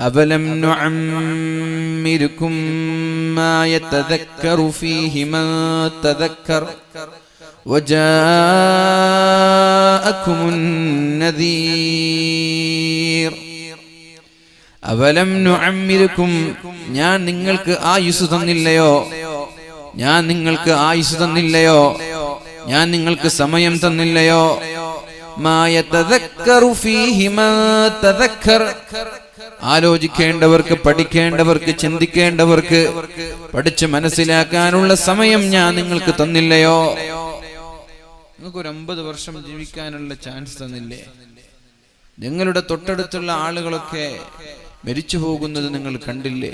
അവലം നുഅമ്മിരുകും മാ യതദക്കറു ഫീഹി മൻ തദക്കർ വജാഅകുമുൻ നദീർ. അവലം നുഅമ്മിരുകും, ഞാൻ നിങ്ങൾക്ക് ആയുസ് തന്നില്ലയോ, ഞാൻ നിങ്ങൾക്ക് ആയുസ് തന്നില്ലയോ, ഞാൻ നിങ്ങൾക്ക് സമയം തന്നില്ലയോ. മാ യതദക്കറു ഫീഹി മൻ തദക്കർ, ആലോചിക്കേണ്ടവർക്ക്, പഠിക്കേണ്ടവർക്ക്, ചിന്തിക്കേണ്ടവർക്ക്, പഠിച്ച് മനസ്സിലാക്കാനുള്ള സമയം ഞാൻ നിങ്ങൾക്ക് തന്നില്ലയോ. നിങ്ങൾക്ക് ഒരു 50 വർഷം ജീവിക്കാനുള്ള ചാൻസ് തന്നില്ലേ? നിങ്ങളുടെ തൊട്ടടുത്തുള്ള ആളുകളൊക്കെ മരിച്ചു പോകുന്നത് നിങ്ങൾ കണ്ടില്ലേ?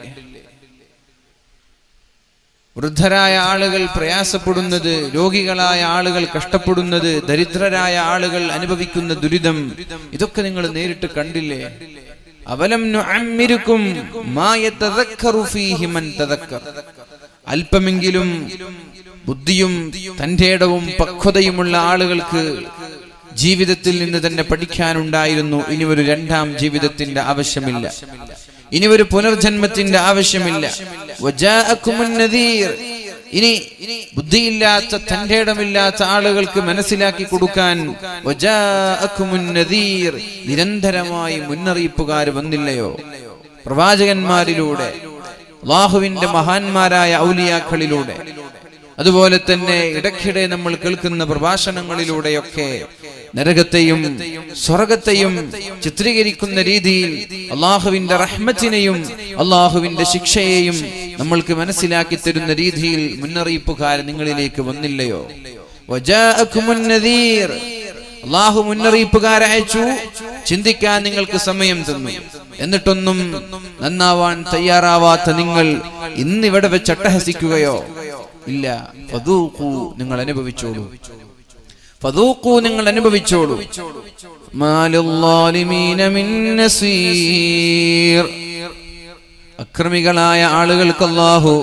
വൃദ്ധരായ ആളുകൾ പ്രയാസപ്പെടുന്നത്, രോഗികളായ ആളുകൾ കഷ്ടപ്പെടുന്നത്, ദരിദ്രരായ ആളുകൾ അനുഭവിക്കുന്ന ദുരിതം, ഇതൊക്കെ നിങ്ങൾ നേരിട്ട് കണ്ടില്ലേ? അവലം നുഅമ്മിരുകും മാ യതദക്കറു ഫീഹി മൻ തദക്കർ, അല്പമെങ്കിലും ബുദ്ധിയും തന്റേടവും പക്വതയുമുള്ള ആളുകൾക്ക് ജീവിതത്തിൽ നിന്ന് തന്നെ പഠിക്കാനുണ്ടായിരുന്നു. ഇനി ഒരു രണ്ടാം ജീവിതത്തിന്റെ ആവശ്യമില്ല, ഇനി ഒരു പുനർജന്മത്തിന്റെ ആവശ്യമില്ല. വജാഅകുമുൻ നദീർ, ഇനി ബുദ്ധിയില്ലാത്ത തന്റേടമില്ലാത്ത ആളുകൾക്ക് മനസ്സിലാക്കി കൊടുക്കാൻ വജാഅകുമുൻ നദീർ, നിരന്തരമായി മുന്നറിയിപ്പുകാർ വന്നില്ലയോ? പ്രവാചകന്മാരിലൂടെ, അല്ലാഹുവിന്റെ മഹാന്മാരായ ഔലിയാക്കളിലൂടെ, അതുപോലെ തന്നെ ഇടയ്ക്കിടെ നമ്മൾ കേൾക്കുന്ന പ്രഭാഷണങ്ങളിലൂടെയൊക്കെ നരകത്തെയും സ്വർഗത്തെയും ചിത്രീകരിക്കുന്ന രീതിയിൽ അല്ലാഹുവിന്റെ റഹ്മത്തിനെയും അല്ലാഹുവിന്റെ ശിക്ഷയെയും നമ്മൾക്ക് മനസ്സിലാക്കി തരുന്ന രീതിയിൽ മുന്നറിയിപ്പുകാർ നിങ്ങളിലേക്ക് വന്നില്ലയോ? വജാഅകുമുൻ നദീർ, അല്ലാഹു മുന്നറിയിപ്പുകാരെ അയച്ചു, ചിന്തിക്കാൻ നിങ്ങൾക്ക് സമയം തന്നു. എന്നിട്ടൊന്നും നന്നാവാൻ തയ്യാറാവാത്ത നിങ്ങൾ ഇന്നിവിടെ വെച്ച് അട്ടഹസിക്കുകയോ? ഇല്ല. ഫദൂഖു, നിങ്ങൾ അനുഭവിച്ചോളൂ, ഫദൂഖു, നിങ്ങൾ അനുഭവിച്ചോളൂ. മാലിൽ ളാലിമീന മിൻ നസീർ, അക്രമികളായ ആളുകൾക്ക് അല്ലാഹു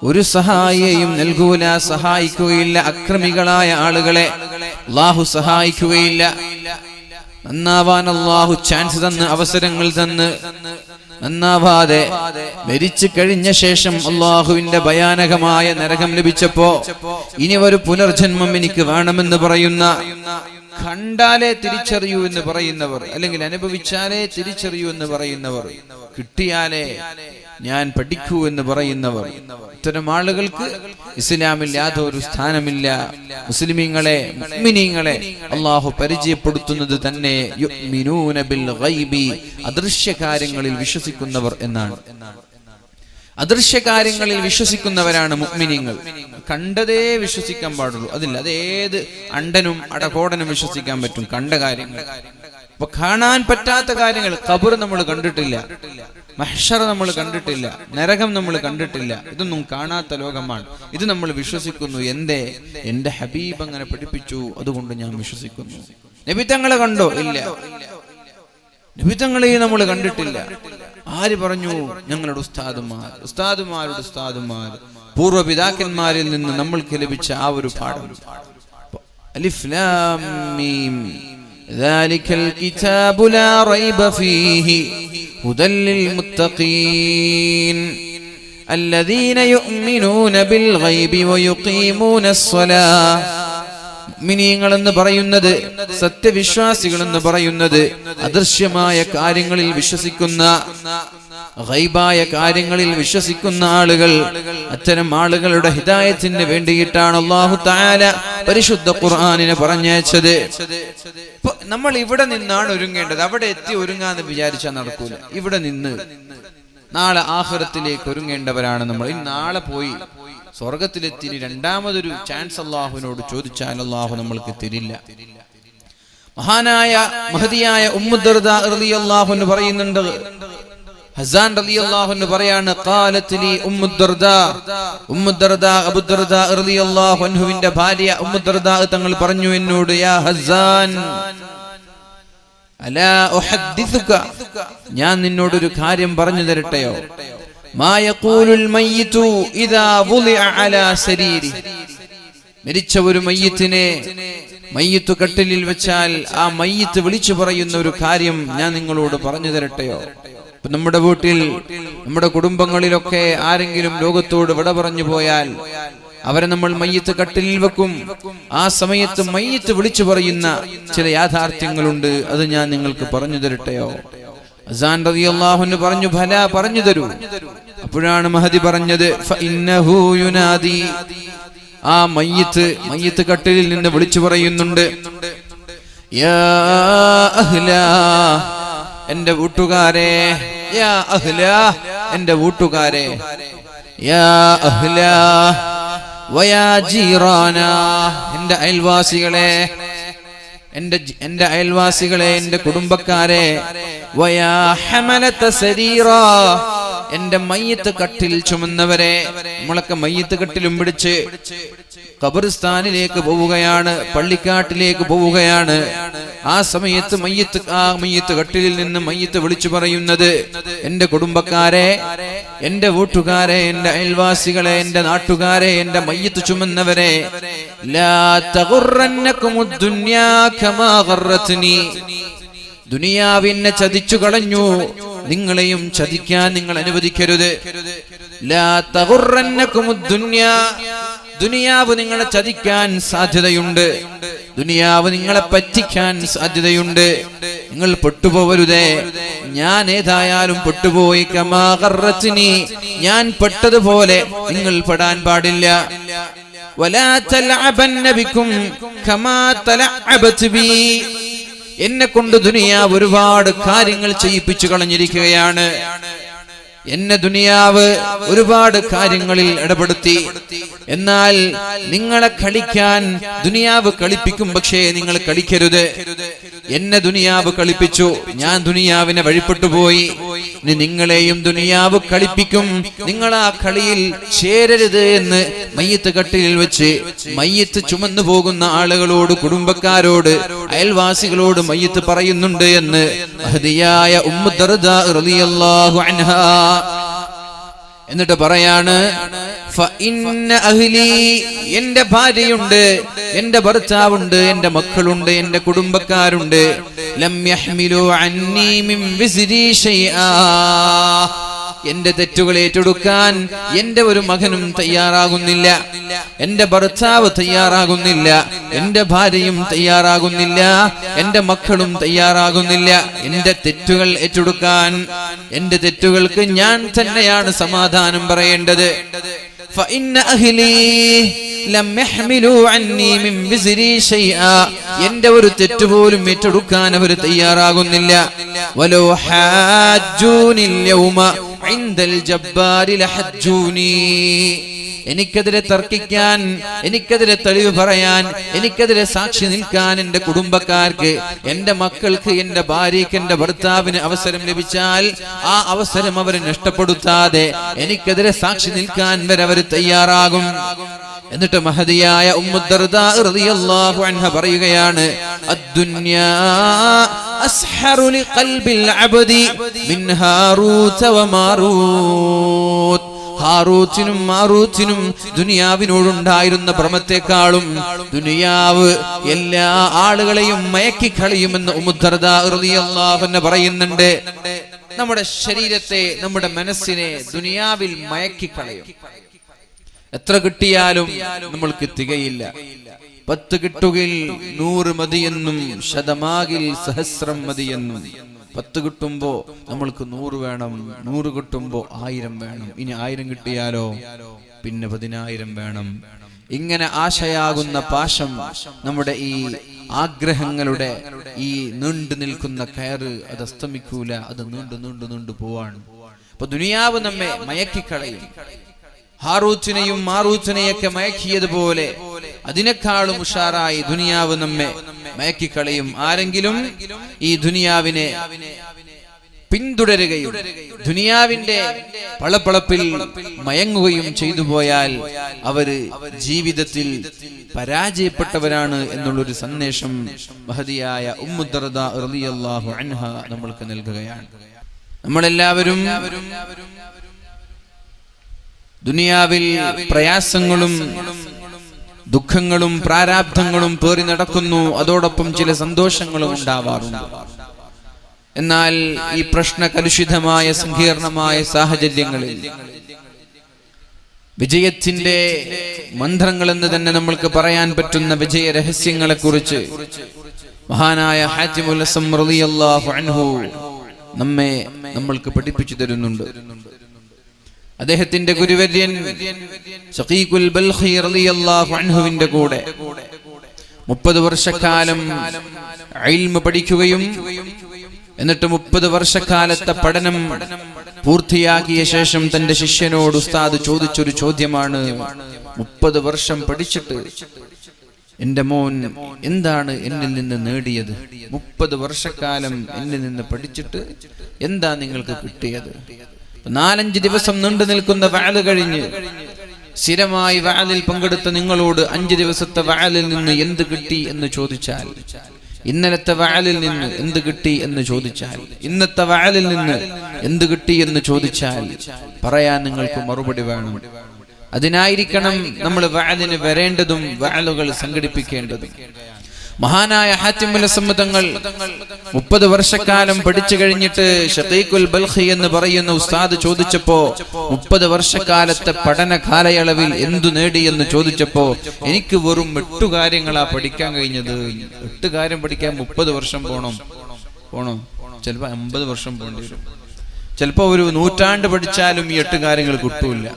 ഒരു സഹായിയെയും നൽകൂല, സഹായിക്കുകയില്ല. അക്രമികളായ ആളുകളെ അല്ലാഹു സഹായിക്കുകയില്ല. നന്നാവാൻ അല്ലാഹു ചാൻസ് തന്ന്, അവസരങ്ങൾ തന്ന്, നന്നാവാതെ മരിച്ചു കഴിഞ്ഞ ശേഷം അല്ലാഹുവിന്റെ ഭയാനകമായ നരകം ലഭിച്ചപ്പോ ഇനി ഒരു പുനർജന്മം എനിക്ക് വേണമെന്ന് പറയുന്ന, കണ്ടാലേ തിരിച്ചറിയൂ എന്ന് പറയുന്നവർ, അല്ലെങ്കിൽ അനുഭവിച്ചാലേ തിരിച്ചറിയൂ എന്ന് പറയുന്നവർ, കിട്ടിയാലേ ഞാൻ പഠിക്കൂ എന്ന് പറയുന്നവർ, ഇത്തരം ആളുകൾക്ക് ഇസ്ലാമിൽ യാതൊരു സ്ഥാനമില്ല. മുസ്ലിമീങ്ങളെ, മുഅ്മിനീങ്ങളെ അല്ലാഹു പരിചയപ്പെടുത്തുന്നത് തന്നെ യുഅ്മിനൂന ബിൽ ഗൈബി, അദൃശ്യ കാര്യങ്ങളിൽ വിശ്വസിക്കുന്നവർ എന്നാണ്. അദൃശ്യ കാര്യങ്ങളിൽ വിശ്വസിക്കുന്നവരാണ് മുഅ്മിനീങ്ങൾ. കണ്ടതേ വിശ്വസിക്കാൻ പാടുള്ളൂ, അതില്ല. അത് ഏത് അണ്ടനും അടകോടനും വിശ്വസിക്കാൻ പറ്റും, കണ്ട കാര്യങ്ങൾ. അപ്പൊ കാണാൻ പറ്റാത്ത കാര്യങ്ങൾ, ഖബർ നമ്മൾ കണ്ടിട്ടില്ല, മഹ്ശർ നമ്മൾ കണ്ടിട്ടില്ല, നരകം നമ്മൾ കണ്ടിട്ടില്ല, ഇതൊന്നും കാണാത്ത ലോകമാണ്. ഇത് നമ്മൾ വിശ്വസിക്കുന്നു. എന്റെ ഹബീബ് അങ്ങനെ പഠിപ്പിച്ചു, അതുകൊണ്ട് ഞാൻ വിശ്വസിക്കുന്നു. നബി തങ്ങളെ കണ്ടോ? ഇല്ല. നബി തങ്ങളെയും നമ്മൾ കണ്ടിട്ടില്ല. ആര് പറഞ്ഞു? ഞങ്ങളുടെ ഉസ്താദുമാരുടെ ഉസ്താദുമാർ, പൂർവ്വപിതാക്കന്മാരിൽ നിന്ന് നമ്മൾക്ക് ലഭിച്ച ആ ഒരു പാഠം. അലിഫ് ലാം മീം ذلك الكتاب لا ريب فيه هدى للمتقين الذين يؤمنون بالغيب ويقيمون الصلاة. മുഅ്മിനീങ്ങൾ എന്ന് പറയുന്നത്, സത്യവിശ്വാസികൾ എന്ന് പറയുന്നത്, അദൃശ്യമായ കാര്യങ്ങളിൽ വിശ്വസിക്കുന്ന, ഗൈബായ കാര്യങ്ങളിൽ വിശ്വസിക്കുന്ന ആളുകൾ. അത്തരം ആളുകളുടെ ഹിദായത്തിന് വേണ്ടിയിട്ടാണ് അല്ലാഹു തആല പരിശുദ്ധ ഖുർആനിനെ പറഞ്ഞയച്ചത്. നമ്മൾ ഇവിടെ നിന്നാണ് ഒരുങ്ങേണ്ടത്. അവിടെ എത്തി ഒരുങ്ങാന്ന് വിചാരിച്ചാൽ നടക്കൂല. ഇവിടെ നിന്ന് നാളെ ആഖിറത്തിലേക്ക് ഒരുങ്ങേണ്ടവരാണ് നമ്മൾ. നാളെ പോയി സ്വർഗത്തിലെത്തി രണ്ടാമതൊരു ചാൻസ് അല്ലാഹുവിനോട് ചോദിച്ചാൽ അല്ലാഹു നമ്മൾക്ക് തരില്ല. മഹാനായ മഹദിയായ ഉമ്മു ദർദാ റളിയല്ലാഹു അൻഹ പറയുന്നുണ്ട്, ഹസാൻ റളിയല്ലാഹു അൻഹു പറയാണ്, ഖാലത് ലി ഉമ്മു ദർദാ, ഉമ്മു ദർദാ അബൂ ദർദാ റളിയല്ലാഹു അൻഹുവിന്റെ ഭാര്യ ഉമ്മു ദർദാ തങ്ങൾ പറഞ്ഞു എന്നോട്, യാ ഹസാൻ അലാ ഉഹദ്ദിസുക, ഞാൻ നിന്നോടൊരു കാര്യം പറഞ്ഞു തരട്ടെയോ? മാ യഖൂലുൽ മയ്യിതു ഇദാ വുളിഅ അലാ സരീരി, മരിച്ച ഒരു മയ്യിത്തിനെ മയ്യിത്ത് കട്ടിലിൽ വെച്ചാൽ ആ മയ്യിത്ത് വിളിച്ചു പറയുന്ന ഒരു കാര്യം ഞാൻ നിങ്ങളോട് പറഞ്ഞു തരട്ടെയോ? നമ്മുടെ വീട്ടിൽ, നമ്മുടെ കുടുംബങ്ങളിലൊക്കെ ആരെങ്കിലും ലോകത്തോട് വിട പറഞ്ഞു പോയാൽ അവരെ നമ്മൾ മയ്യത്ത് കട്ടിലിൽ വെക്കും. ആ സമയത്ത് മയ്യത്ത് വിളിച്ചു പറയുന്ന ചില യാഥാർത്ഥ്യങ്ങളുണ്ട്. അത് ഞാൻ നിങ്ങൾക്ക് പറഞ്ഞു തരട്ടെയോ? അസാൻ റളിയല്ലാഹു അൻഹു പറഞ്ഞു, ഭല, പറഞ്ഞു തരൂ. അപ്പോഴാണ് മഹദി പറഞ്ഞത്, ഫഇന്നഹു യുനാദി. ആ മയ്യത്ത് കട്ടിലിൽ നിന്ന് വിളിച്ചു പറയുന്നുണ്ട്, യാ അഹ്ലാ, എന്റെ വീട്ടുകാരെ, യാ അഹ്ലാ, എന്റെ വീട്ടുകാരെ, യാ അഹ്ലാ വയാ ജീറാനാ, എന്റെ അയൽവാസികളെ, എന്റെ അയൽവാസികളെ, എന്റെ കുടുംബക്കാരെ, വയാ ഹമലത സരീറാ, എന്റെ മയ്യത്ത് കട്ടിൽ ചുമന്നവരെ. നമ്മളൊക്കെ മയ്യത്ത് കട്ടിലും പിടിച്ച് ഖബർസ്ഥാനിലേക്ക് പോവുകയാണ്, പള്ളിക്കാട്ടിലേക്ക് പോവുകയാണ്. ആ സമയത്ത് മയ്യത്ത് കട്ടിലിൽ നിന്ന് മയ്യത്ത് വിളിച്ചു പറയുന്നത്, എന്റെ കുടുംബക്കാരെ, എന്റെ വീട്ടുകാരെ, എന്റെ അയൽവാസികളെ, എന്റെ നാട്ടുകാരെ, എന്റെ മയ്യത്ത് ചുമന്നവരെ, ലാ തഗുറന്നകുമുദ് ദുനിയാ കമാ ഗറത്നി, ദുനിയാവിനെ ചതിച്ചു കളഞ്ഞു, നിങ്ങളെയും ചതിക്കാൻ നിങ്ങൾ അനുവദിക്കരുത്. ലാ തഗുറന്നകുമുദ് ദുനിയാ, ദുനിയാവ് നിങ്ങളെ ചതിക്കാൻ സാധ്യതയുണ്ട്, ദുനിയാവ് നിങ്ങളെ പറ്റിക്കാൻ സാധ്യതയുണ്ട്. നിങ്ങൾ പെട്ടുപോവരുതേ. ഞാൻ ഏതായാലും പെട്ടുപോയി, കമാ ഗറത്നി, ഞാൻ പെട്ടതുപോലെ നിങ്ങൾ പെടാൻ പാടില്ല. വലാ തലഅബന്ന ബികും കമാ തലഅബത് ബി, എന്നെ കൊണ്ട് ദുനിയാവ് ഒരുപാട് കാര്യങ്ങൾ ചെയ്യിപ്പിച്ചു കളഞ്ഞിരിക്കുകയാണ്. എന്നെ ദുനിയാവ് ഒരുപാട് കാര്യങ്ങളിൽ ഇടപെടുത്തി. എന്നാൽ നിങ്ങളെ കളിക്കാൻ ദുനിയാവ് കളിപ്പിക്കും, പക്ഷേ നിങ്ങൾ കളിക്കരുത്. എന്നെ ദുനിയാവ് കളിപ്പിച്ചു, ഞാൻ ദുനിയാവിനെ വഴിപ്പെട്ടു പോയി. ഇനി നിങ്ങളെയും ദുനിയാവ് കളിപ്പിക്കും, നിങ്ങൾ ആ കളിയിൽ ചേരരുത് എന്ന് മയ്യത്ത് കട്ടിലിൽ വെച്ച് മയ്യത്ത് ചുമന്നു പോകുന്ന ആളുകളോട്, കുടുംബക്കാരോട്, അയൽവാസികളോട് മയ്യത്ത് പറയുന്നുണ്ട് എന്ന് മഹദിയായ ഉമ്മു ദർദാ റളിയല്ലാഹു അൻഹാ. എന്നിട്ട് പറയാണ്, ഫഇന്ന അഹ്ലി, എന്റെ ഭാര്യയുണ്ട്, എന്റെ ഭർത്താവുണ്ട്, എന്റെ മക്കളുണ്ട്, എന്റെ കുടുംബക്കാരുണ്ട്, ലം യഹ്മിലു അന്നി മിൻ വിസ്രി ശൈആ, എന്റെ തെറ്റുകൾ ഏറ്റെടുക്കാൻ എന്റെ ഒരു മകനും തയ്യാറാകുന്നില്ല, എന്റെ ഭർത്താവ് തയ്യാറാകുന്നില്ല, എന്റെ ഭാര്യയും തയ്യാറാകുന്നില്ല, എന്റെ മക്കളും തയ്യാറാകുന്നില്ല എന്റെ തെറ്റുകൾ ഏറ്റെടുക്കാൻ. എന്റെ തെറ്റുകൾക്ക് ഞാൻ തന്നെയാണ് സമാധാനം പറയേണ്ടത്. فإن أهلي لم يحملوا عني من وزري شيئا, എന്റെ ഒരു തെറ്റ് പോലും ഏറ്റെടുക്കാൻ അവർ തയ്യാറാകുന്നില്ല. വലോ ഹാജൂനി اليوم عند الجبار لحجوني, എനിക്കെതിരെ തർക്കിക്കാൻ, എനിക്കെതിരെ തെളിവ് പറയാൻ, എനിക്കെതിരെ സാക്ഷി നിൽക്കാൻ എന്റെ കുടുംബക്കാർക്ക്, എന്റെ മക്കൾക്ക്, എന്റെ ഭാര്യയ്ക്ക്, എന്റെ ഭർത്താവിന് അവസരം ലഭിച്ചാൽ ആ അവസരം അവർ നഷ്ടപ്പെടുത്താതെ എനിക്കെതിരെ സാക്ഷി നിൽക്കാൻ വരെ അവർ തയ്യാറാകും. എന്നിട്ട് മഹദിയായ ഉമ്മു ദർദാ റളിയല്ലാഹു അൻഹ പറയുകയാണ്, അദ്ദുന്യാ അസ്ഹറു ലിഖൽബിൽ അബ്ദി മിൻ ഹാറൂത വമാറൂത്, ഹാറൂത്തിനും മാറൂത്തിനും ദുനിയാവിനോടുണ്ടായിരുന്ന ഭ്രമത്തെക്കാളും ദുനിയാവ് എല്ലാ ആളുകളെയും മയക്കിക്കളയുമെന്ന് ഉമ്മു ദർദാ റളിയല്ലാഹു അൻഹ പറയുന്നുണ്ട്. നമ്മുടെ ശരീരത്തെ, നമ്മുടെ മനസ്സിനെ ദുനിയാവിൽ മയക്കിക്കളയും. എത്ര കിട്ടിയാലും നമ്മൾക്ക് തികയില്ല. 10 കിട്ടുകിൽ 100 മതിയെന്നും ശതമാകിൽ സഹസ്രം മതിയെന്നും. 10 കിട്ടുമ്പോ നമ്മൾക്ക് 100 വേണം, 100 കിട്ടുമ്പോ 1000 വേണം, ഇനി 1000 കിട്ടിയാലോ പിന്നെ 10000 വേണം. ഇങ്ങനെ ആശയാകുന്ന പാശം നമ്മുടെ ഈ ആഗ്രഹങ്ങളുടെ ഈ നീണ്ടു നിൽക്കുന്ന കയറ് അത് അസ്തമിക്കൂല, അത് നീണ്ടു പോവാണ്. അപ്പൊ ദുനിയാവ് നമ്മെ മയക്കിക്കളയും. ഹാറൂത്തിനെയും മാറൂത്തിനെയൊക്കെ മയക്കിയതുപോലെ അതിനേക്കാളും ഉഷാറായി ദുനിയാവ് നമ്മെ മയക്കിക്കളയും. ആരെങ്കിലും ഈ ദുനിയാവിനെ പിന്തുടരുകയും ദുനിയാവിന്റെ പളപ്പളപ്പിൽ മയങ്ങുകയും ചെയ്തു പോയാൽ അവര് ജീവിതത്തിൽ പരാജയപ്പെട്ടവരാണ് എന്നുള്ളൊരു സന്ദേശം മഹദിയായ ഉമ്മു ദർദാ റളിയല്ലാഹു അൻഹ നമ്മൾക്ക് നൽകുകയാണ്. നമ്മളെല്ലാവരും ദുനിയാവിൽ പ്രയാസങ്ങളും ദുഃഖങ്ങളും പ്രാരാബ്ധങ്ങളും പേറി നടക്കുന്നു. അതോടൊപ്പം ചില സന്തോഷങ്ങളും ഉണ്ടാവാറുണ്ട്. എന്നാൽ ഈ പ്രശ്നകലുഷിതമായ സങ്കീർണമായ സാഹചര്യങ്ങളിൽ വിജയത്തിന്റെ മന്ത്രങ്ങളെന്ന് തന്നെ നമ്മൾക്ക് പറയാൻ പറ്റുന്ന വിജയ രഹസ്യങ്ങളെ കുറിച്ച് മഹാനായ ഹാത്തിമുൽ അസ്സം റളിയല്ലാഹു അൻഹു നമ്മൾക്ക് പഠിപ്പിച്ചു തരുന്നുണ്ട്. അദ്ദേഹത്തിന്റെ ഗുരുവര്യൻ ശഖീഖുൽ ബൽഖി റളിയല്ലാഹു അൻഹുവിന്റെ കൂടെ 30 വർഷക്കാലം ഇൽമ പഠിക്കുകയും എന്നിട്ട് 30 വർഷക്കാലത്തെ പഠനം പൂർത്തിയാക്കിയ ശേഷം തന്റെ ശിഷ്യനോട് ഉസ്താദ് ചോദിച്ചൊരു ചോദ്യമാണ്, 30 വർഷം പഠിച്ചിട്ട് എന്റെ മോൻ എന്താണ് എന്നിൽ നിന്ന് നേടിയത്? 30 വർഷക്കാലം എന്നിൽ നിന്ന് പഠിച്ചിട്ട് എന്താ നിങ്ങൾക്ക് കിട്ടിയത്? 4-5 ദിവസം നീണ്ടു നിൽക്കുന്ന വഅദ് കഴിഞ്ഞ് സ്ഥിരമായി വഅദിൽ പങ്കെടുത്ത നിങ്ങളോട് 5 ദിവസത്തെ വഅദിൽ നിന്ന് എന്ത് കിട്ടി എന്ന് ചോദിച്ചാൽ, ഇന്നലത്തെ വഅദിൽ നിന്ന് എന്ത് കിട്ടി എന്ന് ചോദിച്ചാൽ, ഇന്നത്തെ വഅദിൽ നിന്ന് എന്ത് കിട്ടി എന്ന് ചോദിച്ചാൽ പറയാൻ നിങ്ങൾക്ക് മറുപടി വേണം. അതിനായിരിക്കണം നമ്മൾ വഅദിന് വരേണ്ടതും വഅലുകൾ സംഘടിപ്പിക്കേണ്ടതും. മഹാനായ ഹാത്തിമുൽ അസ്സം തങ്ങൾ 30 വർഷക്കാലം പഠിച്ചു കഴിഞ്ഞിട്ട് ശഖീഖുൽ ബൽഖി എന്ന് പറയുന്ന ഉസ്താദ് ചോദിച്ചപ്പോ 30 വർഷക്കാലത്തെ പഠന കാലയളവിൽ എന്തു നേടി എന്ന് ചോദിച്ചപ്പോ എനിക്ക് വെറും 8 കാര്യങ്ങളാ പഠിക്കാൻ കഴിഞ്ഞത്. 8 കാര്യം പഠിക്കാൻ 30 വർഷം പോണോ? ചിലപ്പോ 50 വർഷം പോകേണ്ടി വരും. ചിലപ്പോ ഒരു നൂറ്റാണ്ട് പഠിച്ചാലും ഈ 8 കാര്യങ്ങൾ കിട്ടൂല.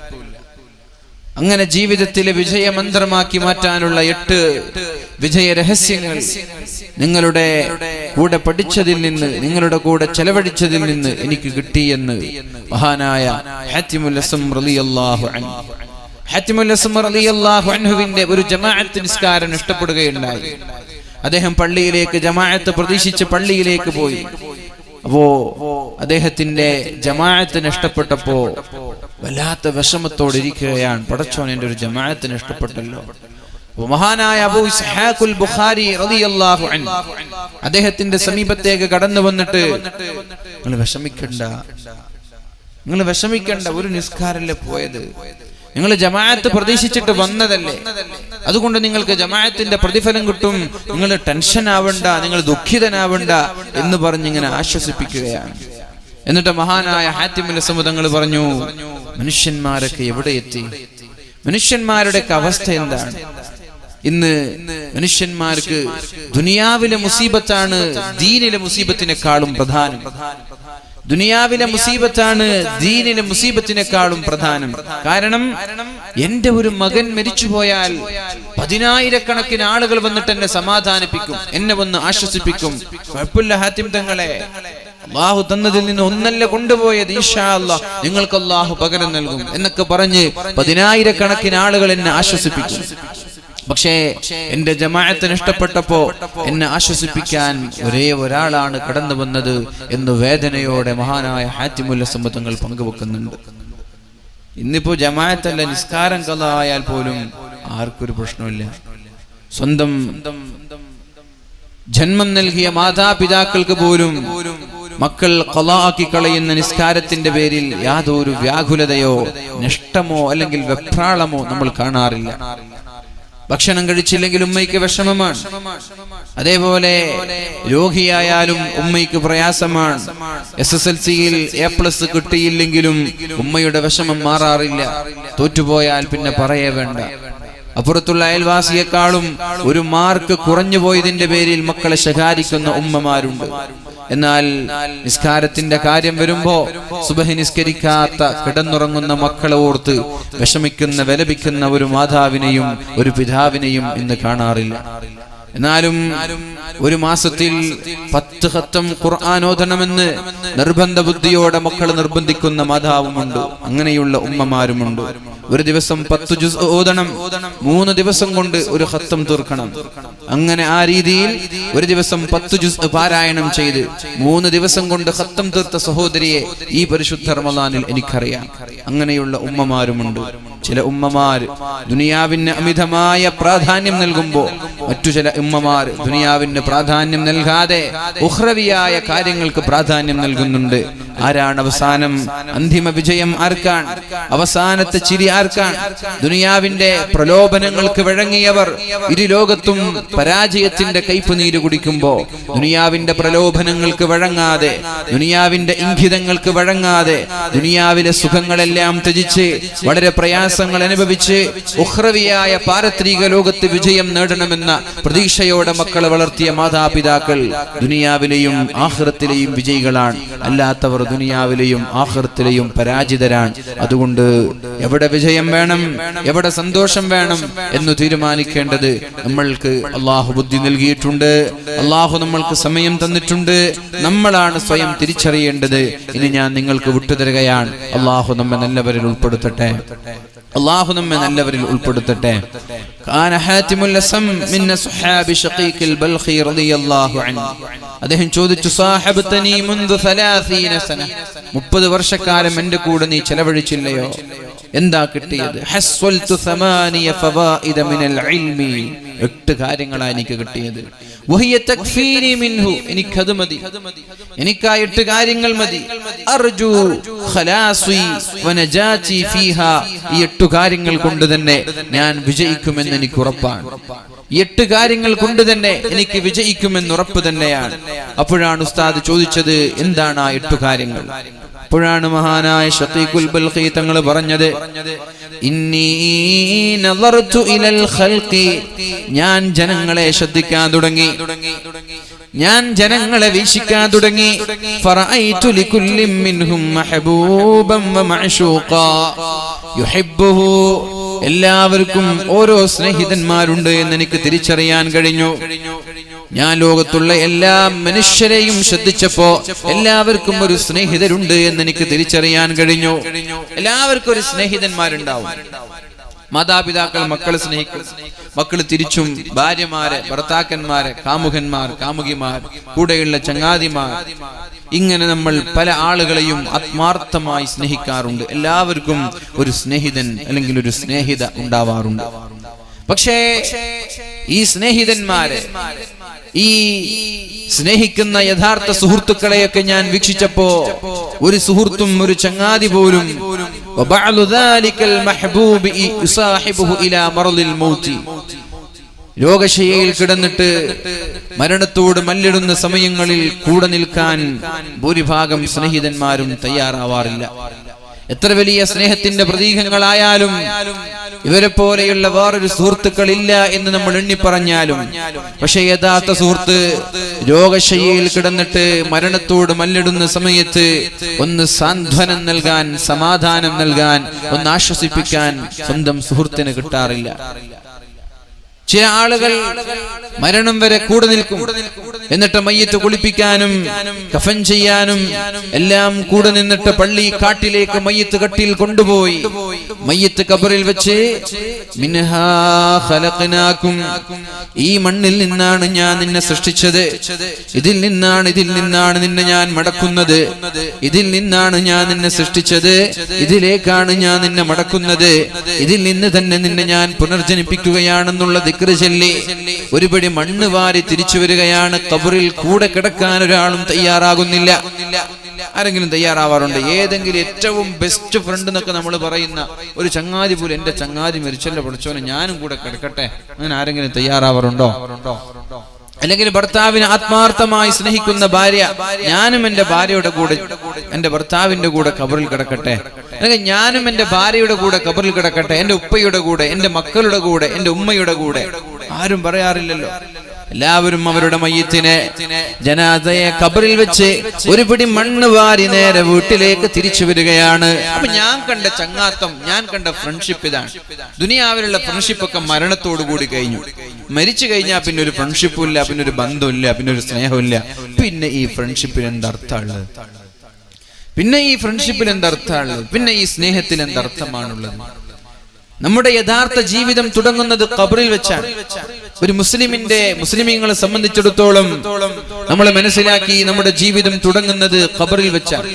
അങ്ങനെ ജീവിതത്തിലെ വിജയമന്ത്രമാക്കി മാറ്റാനുള്ള 8 വിജയ രഹസ്യങ്ങൾ നിങ്ങളുടെ കൂടെ പഠിച്ചതിൽ നിന്ന്, നിങ്ങളുടെ കൂടെ ചെലവഴിച്ചതിൽ നിന്ന് എനിക്ക് കിട്ടിയെന്ന് മഹാനായ ഹാത്തിമുൽ അസ്സം റളിയല്ലാഹു അൻഹു. ഹാത്തിമുൽ അസ്സം റളിയല്ലാഹു അൻഹുവിന്റെ ഒരു ജമാഅത്ത് നിസ്കാരം ഇഷ്ടപ്പെടുകയുണ്ടായി. അദ്ദേഹം പള്ളിയിലേക്ക് ജമാഅത്ത് പ്രതീക്ഷിച്ച് പള്ളിയിലേക്ക് പോയി. അപ്പോ അദ്ദേഹത്തിന്റെ ജമാഅത്തിന് ഇഷ്ടപ്പെട്ടപ്പോ വല്ലാത്ത വിഷമത്തോടെ ഇരിക്കുകയാണ്. പടച്ചോൻ എന്റെ ഒരു ജമാഅത്തിന് ഇഷ്ടപ്പെട്ടല്ലോ. മഹാനായ അബൂ ഇസ്ഹാഖുൽ ബുഖാരി റളിയല്ലാഹു അൻഹു അദ്ദേഹത്തിന്റെ സമീപത്തേക്ക് കടന്നു വന്നിട്ട്, നിങ്ങൾ വിഷമിക്കണ്ട, ഒരു നിസ്കാരല്ലേ പോയത്, നിങ്ങൾ ജമാഅത്ത് പ്രതീക്ഷിച്ചിട്ട് വന്നതല്ലേ, അതുകൊണ്ട് നിങ്ങൾക്ക് ജമാഅത്തിന്റെ പ്രതിഫലം കിട്ടും, നിങ്ങൾ ടെൻഷൻ ആവണ്ട, നിങ്ങൾ ദുഃഖിതനാവണ്ട എന്ന് പറഞ്ഞിങ്ങനെ ആശ്വസിപ്പിക്കുകയാണ്. എന്നിട്ട് മഹാനായ ഹാത്തിമുൽ അസ്സം തങ്ങൾ പറഞ്ഞു, മനുഷ്യന്മാരൊക്കെ എവിടെ എത്തി? മനുഷ്യന്മാരുടെ അവസ്ഥ എന്താണ്? ഇന്ന് മനുഷ്യന്മാർക്ക് ദുനിയാവിലെ മുസീബത്താണ് ദീനിലെ മുസീബത്തിനേക്കാളും പ്രധാനം. ദുനിയാവിലെ മുസീബത്താണ് ദീനിലെ മുസീബത്തിനേക്കാളും പ്രധാനം. കാരണം എന്റെ ഒരു മകൻ മരിച്ചുപോയാൽ 10,000-കണക്കിന് ആളുകൾ വന്നിട്ട് എന്നെ സമാധാനിപ്പിക്കും, എന്നെ വന്ന് ആശ്വസിപ്പിക്കും. കുഴപ്പമില്ല ഹാത്തിം തങ്ങളെ, അല്ലാഹു തന്നതിൽ നിന്ന് ഒന്നല്ല കൊണ്ടുപോയത്, ഇൻഷാ അല്ലാഹ് നിങ്ങൾക്ക് അല്ലാഹു പകരം നൽകും എന്നൊക്കെ പറഞ്ഞ് 10,000-കണക്കിന് ആളുകൾ എന്നെ ആശ്വസിപ്പിക്കും. പക്ഷേ എന്റെ ജമാഅത്തിന് ഇഷ്ടപ്പെട്ടപ്പോ എന്നെ ആശ്വസിപ്പിക്കാൻ ഒരേ ഒരാളാണ് കടന്നു വന്നത് എന്ന് വേദനയോടെ മഹാനായ ഹാത്തിമുൽ അസ്സം തങ്ങൾ പങ്കുവെക്കുന്നുണ്ട്. ഇന്നിപ്പോ ജമാഅത്തല്ല, നിസ്കാരം ഖളാ ആയാൽ പോലും ആർക്കൊരു പ്രശ്നമില്ല. സ്വന്തം ജന്മം നൽകിയ മാതാപിതാക്കൾക്ക് പോലും മക്കൾ ഖളാ ആക്കി കളയുന്ന നിസ്കാരത്തിന്റെ പേരിൽ യാതൊരു വ്യാകുലതയോ നഷ്ടമോ അല്ലെങ്കിൽ വെപ്രാളമോ നമ്മൾ കാണാറില്ല. ഭക്ഷണം കഴിച്ചില്ലെങ്കിൽ ഉമ്മയ്ക്ക് വിഷമമാണ്. അതേപോലെ രോഗിയായാലും ഉമ്മയ്ക്ക് പ്രയാസമാണ്. SSLC-യിൽ A+ കിട്ടിയില്ലെങ്കിലും ഉമ്മയുടെ വിഷമം മാറാറില്ല. തോറ്റുപോയാൽ പിന്നെ പറയേ വേണ്ട. അപ്പുറത്തുള്ള അയൽവാസിയെക്കാളും ഒരു മാർക്ക് കുറഞ്ഞു പോയതിന്റെ പേരിൽ മക്കളെ ശകാരിക്കുന്ന ഉമ്മമാരുണ്ട്. എന്നാൽ നിസ്കാരത്തിന്റെ കാര്യം വരുമ്പോ സുബഹി നിസ്കരിക്കാത്ത കിടന്നുറങ്ങുന്ന മക്കളെ ഓർത്ത് വിഷമിക്കുന്ന വിലപിക്കുന്ന ഒരു മാതാവിനെയും ഒരു പിതാവിനെയും ഇന്ന് കാണാറില്ല. എന്നാലും ഒരു മാസത്തിൽ 10 ഖത്തം ഖുർആൻ ഓതണമെന്ന് നിർബന്ധ ബുദ്ധിയോടെ മക്കൾ നിർബന്ധിക്കുന്ന മാതാവുമുണ്ട്. അങ്ങനെയുള്ള ഉമ്മമാരുമുണ്ട്. ഒരു ദിവസം 10 ജുസ് ഓതണം, 3 ദിവസം കൊണ്ട് ഒരു ഖത്തം തീർക്കണം. അങ്ങനെ ആ രീതിയിൽ ഒരു ദിവസം 10 ജുസ് പാരായണം ചെയ്ത് 3 ദിവസം കൊണ്ട് ഖത്തം തീർത്ത സഹോദരിയെ ഈ പരിശുദ്ധ റമളാനിൽ എനിക്കറിയാം. അങ്ങനെയുള്ള ഉമ്മമാരുമുണ്ട്. ചില ഉമ്മമാർ ദുനിയാവിന് അമിതമായ പ്രാധാന്യം നൽകുമ്പോൾ മറ്റു ചില ഉമ്മമാർ ദുനിയാവിന് പ്രാധാന്യം നൽകാതെ ഉഖ്റവിയായ കാര്യങ്ങൾക്ക് പ്രാധാന്യം നൽകുന്നുണ്ട്. ആരാണ് അവസാനം അന്തിമ വിജയം ആർക്കാൻ? അവസാനത്തെ ചിരി ആർക്കാൻ? ദുനിയാവിന്റെ പ്രലോഭനങ്ങൾക്ക് വഴങ്ങിയവർ ഇരുലോകത്തും പരാജയത്തിന്റെ കയ്പുനീര് കുടിക്കുമ്പോ ദുനിയാവിന്റെ പ്രലോഭനങ്ങൾക്ക് വഴങ്ങാതെ, ദുനിയാവിന്റെ ഇംഗിതങ്ങൾക്ക് വഴങ്ങാതെ, ദുനിയാവിലെ സുഖങ്ങളെല്ലാം ത്യജിച്ച് വളരെ പ്രയാസങ്ങൾ അനുഭവിച്ച് ഉഖ്റവിയായ പാരത്രിക ലോകത്ത് വിജയം നേടണമെന്ന പ്രതീക്ഷയോടെ മക്കളെ വളർത്തിയ മാതാപിതാക്കൾ ദുനിയാവിലെയും ആഖിറത്തിലെയും വിജയികളാണ്. അല്ലാത്തവർ ദുനിയാവിലെയും ആഖിറത്തിലെയും പരാജിതരാണ്. അതുകൊണ്ട് എവിടെ വിജയം വേണം, എവിടെ സന്തോഷം വേണം എന്ന് തീരുമാനിക്കേണ്ടത് നമ്മൾക്ക് അള്ളാഹു ബുദ്ധി നൽകിയിട്ടുണ്ട്. അള്ളാഹു നമ്മൾക്ക് സമയം തന്നിട്ടുണ്ട്. നമ്മളാണ് സ്വയം തിരിച്ചറിയേണ്ടത്. ഇനി ഞാൻ നിങ്ങൾക്ക് വിട്ടുതരികയാണ്. അള്ളാഹു നമ്മെ നല്ലവരിൽ ഉൾപ്പെടുത്തട്ടെ. അള്ളാഹു നമ്മെ നല്ലവരിൽ ഉൾപ്പെടുത്തട്ടെ. അദ്ദേഹം ചോദിച്ചു, 30 വർഷക്കാലം എന്റെ കൂടെ നീ ചെലവഴിച്ചില്ലയോ? എന്താ കിട്ടിയത്? 8 കാര്യങ്ങളാണ് എനിക്ക് കിട്ടിയത്. എനിക്കത് മതി, എനിക്ക് ആ 8 കാര്യങ്ങൾ മതി. ഈ 8 കാര്യങ്ങൾ കൊണ്ട് തന്നെ ഞാൻ വിജയിക്കുമെന്ന് എനിക്ക് ഉറപ്പാണ്. 8 കാര്യങ്ങൾ കൊണ്ട് തന്നെ എനിക്ക് വിജയിക്കുമെന്ന് ഉറപ്പ് തന്നെയാണ്. അപ്പോഴാണ് ഉസ്താദ് ചോദിച്ചത്, എന്താണ് ആ 8 കാര്യങ്ങൾ? അപ്പോഴാണ് മഹാനായ ഷഖീഖുൽ ബൽഖി തങ്ങൾ പറഞ്ഞത്, ഇന്നി നദർതു ഇലൽ ഖൽഖി, ഞാൻ ജനങ്ങളെ ശ്രദ്ധിക്കാൻ തുടങ്ങി, ഞാൻ ജനങ്ങളെ വീക്ഷിക്കാൻ തുടങ്ങി. ഫറഅയ്തു ലികുല്ലി മിൻഹും മഹബൂബൻ വ മഅശൂഖാ യുഹിബ്ബുഹു, എല്ലാവർക്കും ഓരോ സ്നേഹിതന്മാരുണ്ട് എന്ന് എനിക്ക് തിരിച്ചറിയാൻ കഴിഞ്ഞു. ഞാൻ ലോകത്തുള്ള എല്ലാ മനുഷ്യരെയും ശ്രദ്ധിച്ചപ്പോ എല്ലാവർക്കും ഒരു സ്നേഹിതരുണ്ട് എന്ന് എനിക്ക് തിരിച്ചറിയാൻ കഴിഞ്ഞു. എല്ലാവർക്കും ഒരു സ്നേഹിതന്മാരുണ്ടാവും. മാതാപിതാക്കൾ മക്കളെ സ്നേഹിക്കും, മക്കൾ തിരിച്ചും ഭാര്യമാരെ, ഭർത്താക്കന്മാരെ, കാമുകന്മാർ, കാമുകിമാർ, കൂടെയുള്ള ചങ്ങാതിമാർ, ഇങ്ങനെ നമ്മൾ പല ആളുകളെയും ആത്മാർത്ഥമായി സ്നേഹിക്കാറുണ്ട്. എല്ലാവർക്കും ഒരു സ്നേഹിതൻ അല്ലെങ്കിൽ ഒരു സ്നേഹിത ഉണ്ടാവാറുണ്ട്. പക്ഷേ ഈ സ്നേഹിതന്മാരെ, ഈ സ്നേഹിക്കുന്ന യഥാർത്ഥ സുഹൃത്തുക്കളെയൊക്കെ ഞാൻ വീക്ഷിച്ചപ്പോ ഒരു സുഹൃത്തും ഒരു ചങ്ങാതി പോലും രോഗശയ്യയിൽ കിടന്നിട്ട് മരണത്തോട് മല്ലിടുന്ന സമയങ്ങളിൽ കൂടെ നിൽക്കാൻ ഭൂരിഭാഗം സ്നേഹിതന്മാരും തയ്യാറാവാറില്ല. എത്ര വലിയ സ്നേഹത്തിന്റെ പ്രതീകങ്ങളായാലും ഇവരെ പോലെയുള്ള വേറൊരു സുഹൃത്തുക്കളില്ല എന്ന് നമ്മൾ എണ്ണിപ്പറഞ്ഞാലും, പക്ഷെ യഥാർത്ഥ സുഹൃത്ത് രോഗശയ്യയിൽ കിടന്നിട്ട് മരണത്തോട് മല്ലിടുന്ന സമയത്ത് ഒന്ന് സാന്ത്വനം നൽകാൻ, സമാധാനം നൽകാൻ, ഒന്ന് ആശ്വസിപ്പിക്കാൻ സ്വന്തം സുഹൃത്തിന് കിട്ടാറില്ല. ചില ആളുകൾ മരണം വരെ കൂടെ നിൽക്കും, എന്നിട്ട് മയ്യത്ത് കുളിപ്പിക്കാനും കഫൻ ചെയ്യാനും എല്ലാം കൂടെ നിന്നിട്ട് പള്ളി കാട്ടിലേക്ക് മയ്യത്ത് കട്ടിൽ കൊണ്ടുപോയി മയ്യത്ത് ഖബറിൽ വെച്ച് മിൻഹാ ഖലഖനാകും, ഈ മണ്ണിൽ നിന്നാണ് ഞാൻ നിന്നെ സൃഷ്ടിച്ചത്, ഇതിൽ നിന്നാണ് നിന്നെ ഞാൻ മടക്കുന്നത്, ഇതിൽ നിന്നാണ് ഞാൻ നിന്നെ സൃഷ്ടിച്ചത്, ഇതിലേക്കാണ് ഞാൻ നിന്നെ മടക്കുന്നത്, ഇതിൽ നിന്ന് തന്നെ നിന്നെ ഞാൻ പുനർജനിപ്പിക്കുകയാണെന്നുള്ള ദിക്ർ ചൊല്ലി ഒരുപടി മണ്ണ് വാരി തിരിച്ചു വരികയാണ്. ഖബറിൽ കൂടെ കിടക്കാൻ ഒരാളും തയ്യാറാകുന്നില്ല. ആരെങ്കിലും തയ്യാറാവാറുണ്ട്? ഏതെങ്കിലും ഏറ്റവും ബെസ്റ്റ് ഫ്രണ്ട് എന്നൊക്കെ നമ്മൾ പറയുന്ന ഒരു ചങ്ങാതി പോലും, എന്റെ ചങ്ങാതി മരിച്ചല്ലോ പഠിച്ചോനെ ഞാനും കൂടെ കിടക്കട്ടെ, അങ്ങനെ ആരെങ്കിലും തയ്യാറാവാറുണ്ടോ? അല്ലെങ്കിൽ ഭർത്താവിനെ ആത്മാർത്ഥമായി സ്നേഹിക്കുന്ന ഭാര്യ, ഞാനും എന്റെ ഭാര്യയുടെ കൂടെ, എന്റെ ഭർത്താവിന്റെ കൂടെ ഖബറിൽ കിടക്കട്ടെ, അല്ലെങ്കിൽ ഞാനും എന്റെ ഭാര്യയുടെ കൂടെ ഖബറിൽ കിടക്കട്ടെ, എന്റെ ഉപ്പയുടെ കൂടെ, എന്റെ മക്കളുടെ കൂടെ, എന്റെ ഉമ്മയുടെ കൂടെ. ആരും പറയാറില്ലല്ലോ. എല്ലാവരും അവരുടെ മയ്യത്തിനെ, ജനാസയെ ഖബറിൽ വെച്ച് ഒരു പിടി മണ്ണ് വാരി നേരെ വീട്ടിലേക്ക് തിരിച്ചു വരികയാണ്. അപ്പൊ ഞാൻ കണ്ട ചങ്ങാത്തം, ഞാൻ കണ്ട ഫ്രണ്ട്ഷിപ്പ് ഇതാണ്. ദുനിയാവിലുള്ള ഫ്രണ്ട്ഷിപ്പ് ഒക്കെ മരണത്തോടു കൂടി കഴിഞ്ഞു. മരിച്ചു കഴിഞ്ഞാൽ പിന്നെ ഒരു ഫ്രണ്ട്ഷിപ്പും ഇല്ല, പിന്നെ ഒരു ബന്ധമില്ല, പിന്നെ ഒരു സ്നേഹമില്ല. പിന്നെ ഈ ഫ്രണ്ട്ഷിപ്പിന് എന്തർത്ഥമുള്ളത്? പിന്നെ ഈ ഫ്രണ്ട്ഷിപ്പിൽ എന്തർത്ഥമുള്ളത്? പിന്നെ ഈ സ്നേഹത്തിൽ എന്തർത്ഥമാണുള്ളത്? നമ്മുടെ യഥാർത്ഥ ജീവിതം തുടങ്ങുന്നത് ഖബറിൽ വെച്ചാണ്. ഒരു മുസ്ലിമീങ്ങളെ സംബന്ധിച്ചിടത്തോളം നമ്മൾ മനസ്സിലാക്കി നമ്മുടെ ജീവിതം തുടങ്ങുന്നത് ഖബറിൽ വെച്ചാണ്.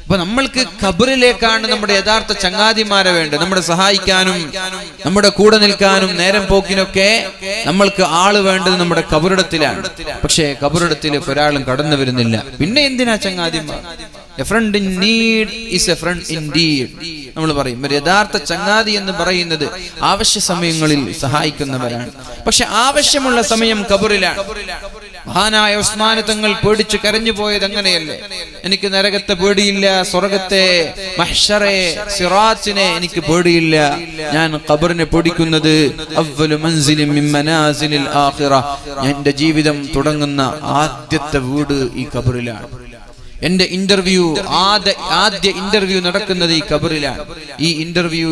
അപ്പൊ നമ്മൾക്ക് ഖബറിലേക്കാണ് നമ്മുടെ യഥാർത്ഥ ചങ്ങാതിമാരെ വേണ്ടത്. നമ്മളെ സഹായിക്കാനും നമ്മുടെ കൂടെ നിൽക്കാനും നേരം പോക്കിനൊക്കെ നമ്മൾക്ക് ആള് വേണ്ടത് നമ്മുടെ ഖബറിടത്തിലാണ്. പക്ഷേ ഖബറിടത്തിലേക്ക് ഒരാളും കടന്നു വരുന്നില്ല. പിന്നെ എന്തിനാ ചങ്ങാതിമാർ? A friend in need is a friend indeed. നമ്മൾ പറയും ഒരു യഥാർത്ഥ ചങ്ങാതി എന്ന് പറയുന്നത് ആവശ്യ സമയങ്ങളിൽ സഹായിക്കുന്നവരാണ്. പക്ഷെ ആവശ്യമുള്ള സമയം ഖബറിലാണ്. മഹാനായ ഉസ്മാൻ തങ്ങൾ പേടിച്ച് കരഞ്ഞു പോയത് അങ്ങനെയല്ലേ? എനിക്ക് നരകത്തെ പേടിയില്ല, സ്വർഗത്തെ, മഹ്ശറെ, സിറാത്തിനെ എനിക്ക് പേടിയില്ല, ഞാൻ ഖബറിനെ പേടിക്കുന്നത് അവ്വലു മൻസിലിൻ മിൻ മനാസിലിൽ ആഖിറ, എന്റെ ജീവിതം തുടങ്ങുന്ന ആദ്യത്തെ വീട് ഈ ഖബറിലാണ്. എന്റെ ഇന്റർവ്യൂ ആദ്യ ഇന്റർവ്യൂ നടക്കുന്നത് ഈ ഖബറിലാണ്. ഈ ഇന്റർവ്യൂ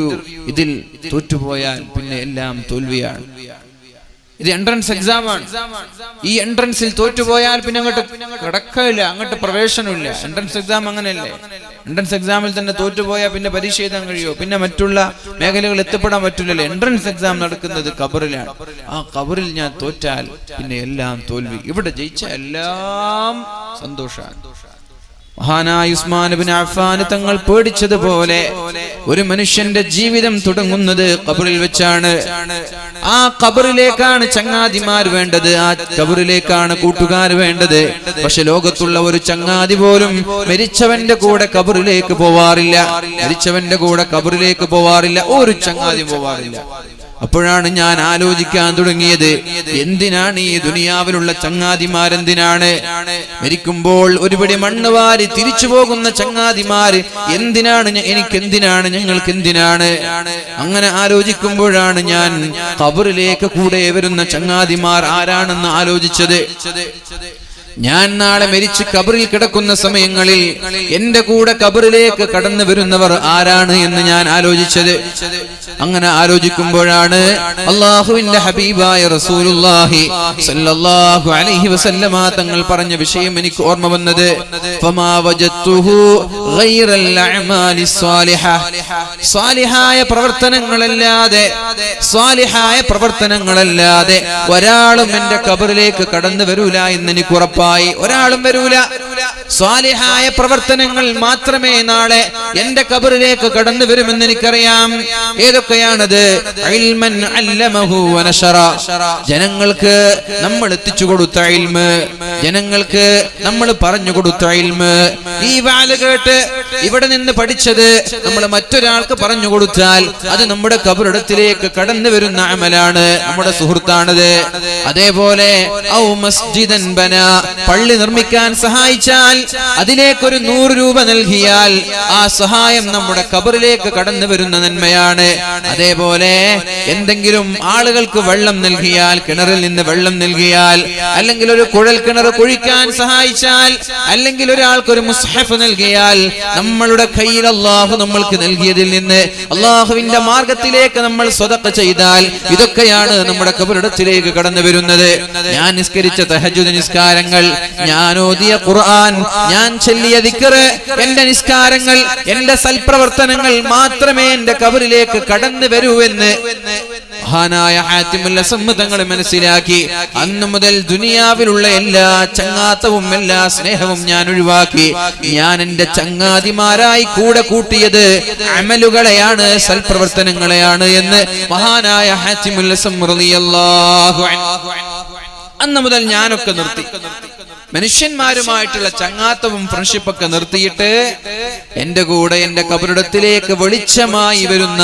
ഇതിൽ തോറ്റുപോയാൽ പിന്നെ എല്ലാം തോൽവിയാണ്. ഇത് എൻട്രൻസ് എക്സാം ആണ്. ഈ എൻട്രൻസിൽ തോറ്റുപോയാൽ പിന്നെ അങ്ങോട്ട് കിടക്കില്ല, അങ്ങോട്ട് പ്രവേശനമില്ല. എൻട്രൻസ് എക്സാം അങ്ങനെയല്ലേ? എൻട്രൻസ് എക്സാമിൽ തന്നെ തോറ്റുപോയാൽ പിന്നെ പരീക്ഷ എഴുതാൻ കഴിയുമോ? പിന്നെ മറ്റുള്ള മേഖലകൾ എത്തിപ്പെടാൻ പറ്റില്ലല്ലോ. എൻട്രൻസ് എക്സാം നടക്കുന്നത് ഖബറിലാണ്. ആ ഖബറിൽ ഞാൻ തോറ്റാൽ പിന്നെ എല്ലാം തോൽവി. ഇവിടെ ജയിച്ച എല്ലാം സന്തോഷമാണ്. മഹാനായ ഉസ്മാൻ ഇബ്നു അഫ്ഫാൻ തങ്ങൾ പേടിച്ചതുപോലെ ഒരു മനുഷ്യന്റെ ജീവിതം തുടങ്ങുന്നത് ഖബറിൽ വെച്ചാണ്. ആ ഖബറിലേക്കാണ് ചങ്ങാതിമാർ വേണ്ടത്, ആ ഖബറിലേക്കാണ് കൂട്ടുകാർ വേണ്ടത്. പക്ഷെ ലോകത്തുള്ള ഒരു ചങ്ങാതി പോലും മരിച്ചവന്റെ കൂടെ ഖബറിലേക്ക് പോവാറില്ല. മരിച്ചവന്റെ കൂടെ ഖബറിലേക്ക് പോവാറില്ല, ഒരു ചങ്ങാതി പോവാറില്ല. അപ്പോഴാണ് ഞാൻ ആലോചിക്കാൻ തുടങ്ങിയത്, എന്തിനാണ് ഈ ദുനിയാവിലുള്ള ചങ്ങാതിമാരെന്തിനാണ്? മരിക്കുമ്പോൾ ഒരുപടി മണ്ണ് വാരി തിരിച്ചു പോകുന്ന ചങ്ങാതിമാര് എന്തിനാണ്? എനിക്കെന്തിനാണ്? ഞങ്ങൾക്ക് എന്തിനാണ്? അങ്ങനെ ആലോചിക്കുമ്പോഴാണ് ഞാൻ ഖബറിലേക്ക് കൂടെ വരുന്ന ചങ്ങാതിമാർ ആരാണെന്ന് ആലോചിച്ചത്. ഞാൻ നാളെ മരിച്ച് ഖബറിൽ കിടക്കുന്ന സമയങ്ങളിൽ എന്റെ കൂടെ ഖബറിലേക്ക് കടന്നു വരുന്നവർ ആരാണ് എന്ന് ഞാൻ ആലോചിച്ചത്. അങ്ങനെ ആലോചിക്കുമ്പോഴാണ് അല്ലാഹുവിന്റെ ഹബീബായ റസൂലുള്ളാഹി സ്വല്ലല്ലാഹു അലൈഹി വസല്ലമ തങ്ങൾ പറഞ്ഞ വിഷയം എനിക്ക് ഓർമ്മ വന്നത്. ഫമാ വജത്തുഹു ഗൈറൽ അഅമാലി സ്വാലിഹ, സ്വാലിഹായ പ്രവർത്തനങ്ങളല്ലാതെ ഒരാളും എന്റെ ഖബറിലേക്ക് കടന്നു വരൂല എന്ന് എനിക്ക് ഉറപ്പാണ്. ഒരാളും വരൂല. സ്വാലിഹായ പ്രവർത്തനങ്ങൾ മാത്രമേ നാളെ എന്റെ ഖബറിലേക്ക് കടന്നു വരുമെന്ന് എനിക്കറിയാം. ഏതൊക്കെയാണത്? ഇൽമൻ അല്ലമഹു വനശറ, ജനങ്ങൾക്ക് നമ്മൾ എത്തിച്ചു കൊടുത്ത ഇൽമ്, ജനങ്ങൾക്ക് നമ്മൾ പറഞ്ഞു കൊടുത്ത ഇൽമ്. ഈ വാല് കേട്ട് ഇവിടെ നിന്ന് പഠിച്ചത് നമ്മൾ മറ്റൊരാൾക്ക് പറഞ്ഞു കൊടുത്താൽ അത് നമ്മുടെ ഖബറിടത്തിലേക്ക് കടന്നു വരുന്ന അമലാണ്, നമ്മുടെ സുഹൃത്താണത്. അതേപോലെ ഔ മസ്ജിദൻ ബന, പള്ളി നിർമ്മിക്കാൻ സഹായിച്ചാൽ അതിലേക്കൊരു 100 രൂപ നൽകിയാൽ ആ സഹായം നമ്മുടെ ഖബറിലേക്ക് കടന്നു വരുന്ന നന്മയാണ്. അതേപോലെ എന്തെങ്കിലും ആളുകൾക്ക് വെള്ളം നൽകിയാൽ, കിണറിൽ നിന്ന് വെള്ളം നൽകിയാൽ, അല്ലെങ്കിൽ ഒരു കുഴൽ കിണർ കുഴിക്കാൻ സഹായിച്ചാൽ, അല്ലെങ്കിൽ ഒരാൾക്കൊരു മുസ്ഹഫ് നൽകിയാൽ, നമ്മളുടെ കയ്യിൽ അല്ലാഹു നമ്മൾക്ക് നൽകിയതിൽ നിന്ന് അല്ലാഹുവിന്റെ മാർഗത്തിലേക്ക് നമ്മൾ സ്വതക്ക ചെയ്താൽ ഇതൊക്കെയാണ് നമ്മുടെ ഖബറിടത്തിലേക്ക് കടന്നു വരുന്നത്. ഞാൻ നിസ്കരിച്ച തഹജ്ജുദ് നിസ്കാരങ്ങൾ, ഞാൻ ഓതിയ ഖുർആൻ, ഞാൻ ചൊല്ലിയ ദിക്ർ, എന്റെ നിസ്കാരങ്ങൾ, എന്റെ സൽപ്രവർത്തനങ്ങൾ മാത്രമേ എന്റെ ഖബറിലേക്ക് കടന്നു വരൂ എന്ന് മഹാനായ ഹാത്തിമുൽ അസ്മ തങ്ങൾ മനസ്സിലാക്കി. അന്നു മുതൽ ദുനിയാവിലുള്ള എല്ലാ ചങ്ങാത്തവും എല്ലാ സ്നേഹവും ഞാൻ ഒഴിവാക്കി. ഞാൻ എന്റെ ചങ്ങാതിമാരായി കൂടെ കൂട്ടിയത് അമലുകളെയാണ്, സൽപ്രവർത്തനങ്ങളെയാണ് എന്ന് മഹാനായ ഹാത്തിമുൽ അസ്മ റളിയല്ലാഹു അൻഹു. അന്ന് മുതൽ ഞാനൊക്കെ നിർത്തി. മനുഷ്യന്മാരുമായിട്ടുള്ള ചങ്ങാത്തവും ഫ്രണ്ട്ഷിപ്പൊക്കെ നിർത്തിയിട്ട് എന്റെ കൂടെ എന്റെ ഖബറിടത്തിലേക്ക് വെളിച്ചമായി വരുന്ന,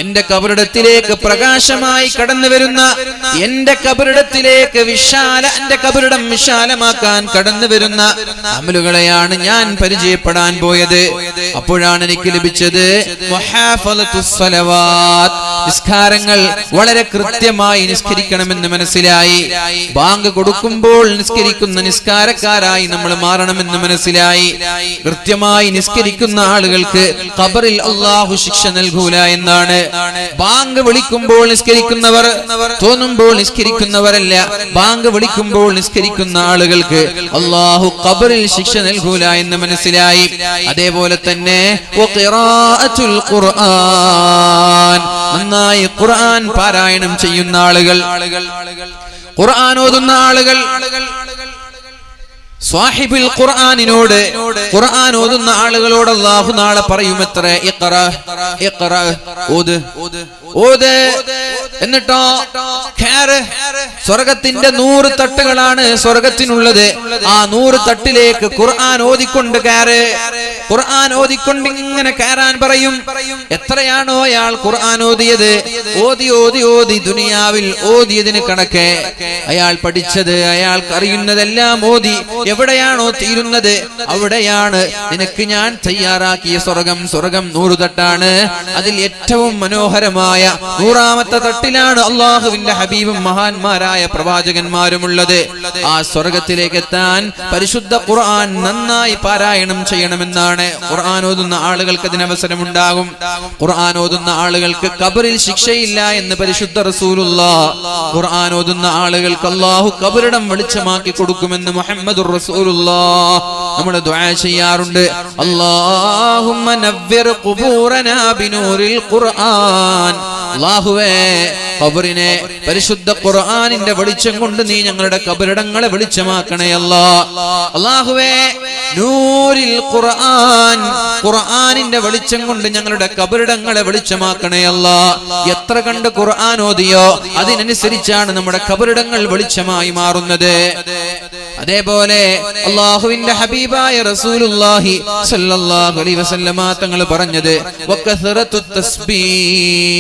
എന്റെ ഖബറിടത്തിലേക്ക് പ്രകാശമായി കടന്നു വരുന്ന, എന്റെ ഖബറിടത്തിലേക്ക് എന്റെ ഖബറിടം വിശാലമാക്കാൻ കടന്നു വരുന്ന അമലുകളെയാണ് ഞാൻ പരിചയപ്പെടാൻ പോയത്. അപ്പോഴാണ് എനിക്ക് ലഭിച്ചത് മുഹാഫളത്തുസ് സ്വലവാത്ത്, നിസ്കാരങ്ങൾ വളരെ കൃത്യമായി നിസ്കരിക്കണമെന്ന് മനസ്സിലായി. ബാങ്ക് കൊടുക്കുമ്പോൾ നിസ്കരിക്കുന്ന നിസ്കാരക്കാരായി നമ്മൾ മാറണമെന്ന് മനസ്സിലായി. കൃത്യമായി നിസ്കരിക്കുന്ന ആളുകൾക്ക് ഖബറിൽ അല്ലാഹു ശിക്ഷ നൽകൂല എന്നാണ്. ബാങ്ക് വിളിക്കുമ്പോൾ നിസ്കരിക്കുന്നവർ തോന്നുമ്പോൾ നിസ്കരിക്കുന്നവരല്ല, ബാങ്ക് വിളിക്കുമ്പോൾ നിസ്കരിക്കുന്ന ആളുകൾക്ക് അല്ലാഹു ഖബറിൽ ശിക്ഷ നൽകൂല എന്ന് മനസ്സിലായി. അതേപോലെ തന്നെ ഖുർആൻ, നന്നായി ഖുർആൻ പാരായണം ചെയ്യുന്ന ആളുകൾ, ഖുർആൻ ഓതുന്ന ആളുകൾ, സ്വാഹിബുൽ ഖുർആനിനോട്, ഖുർആൻ ഓതുന്ന ആളുകളോട് അല്ലാഹു നാളെ പറയുമത്രേ, ഇഖ്റ ഇഖ്റ, ഓത് ഓത്. എന്നിട്ടോ സ്വർഗത്തിന്റെ 100 തട്ടുകളാണ് സ്വർഗത്തിനുള്ളത്. ആ 100 തട്ടിലേക്ക് ഖുർആൻ ഓതിക്കൊണ്ട് കയറ്. ഖുർആൻ ഓതിക്കൊണ്ട് ഇങ്ങനെ കയറാൻ പറയും. എത്രയാണോ അയാൾ ഖുർആൻ ഓതിയത്, ഓതി ഓതി ഓതി ദുനിയാവിൽ ഓതിയതിന് കണക്ക് അയാൾ പഠിച്ചത്, അയാൾക്ക് അറിയുന്നതെല്ലാം ഓതി എവിടെയാണോ തീരുന്നത് അവിടെയാണ് നിനക്ക് ഞാൻ തയ്യാറാക്കിയ സ്വർഗം. സ്വർഗം 100 തട്ടാണ്. അതിൽ ഏറ്റവും മനോഹരമായ 100ാമത്തെ തട്ടിലാണ് അള്ളാഹുവിന്റെ ഹബീബും മഹാന്മാരായ പ്രവാചകന്മാരുമുള്ളത്. ആ സ്വർഗത്തിലേക്ക് എത്താൻ പരിശുദ്ധ ഖുർആൻ നന്നായി പാരായണം ചെയ്യണമെന്നാണ്. ഖുർആൻ ഓതുന്ന ആളുകൾക്ക് അതിന് അവസരമുണ്ടാകും. ഖുർആൻ ഓതുന്ന ആളുകൾക്ക് ഖബറിൽ ശിക്ഷയില്ല എന്ന് പരിശുദ്ധ റസൂലുള്ളാഹ്. ഖുർആൻ ഓതുന്ന ആളുകൾക്ക് അല്ലാഹു ഖബറിടം വെളിച്ചമാക്കി കൊടുക്കുമെന്ന് മുഹമ്മദുർ റസൂലുള്ളാഹ്. നമ്മൾ ദുആ ചെയ്യാറുണ്ട്, അല്ലാഹുമ്മ നവ്വിർ ഖുബൂറനാ ബിനൂരിൽ ഖുർആൻ. അല്ലാഹുവേ, ഖബറിനെ പരിശുദ്ധ ഖുർആനിന്റെ വെളിച്ചം കൊണ്ട് നീ ഞങ്ങളുടെ ഖബറിടങ്ങളെ വെളിച്ചമാക്കണേ അല്ലാഹ്. അല്ലാഹുവേ, നൂരിൽ ഖുർആൻ, ഖുർആനിന്റെ വെളിച്ചം കൊണ്ട് ഞങ്ങളുടെ ഖബറിടങ്ങളെ വെളിച്ചമാക്കണേ അല്ലാഹ്. എത്ര കണ്ട് ഖുർആൻ ഓതിയോ അതിനനുസരിച്ചാണ് നമ്മുടെ ഖബറിടങ്ങൾ വെളിച്ചമായി മാറുന്നത്. അതേപോലെ അല്ലാഹുവിന്റെ ഹബീബായ റസൂലുള്ളാഹി സ്വല്ലല്ലാഹു അലൈഹി വസല്ലമ തങ്ങൾ പറഞ്ഞത്, വകസറത്തു തസ്ബീഹ്,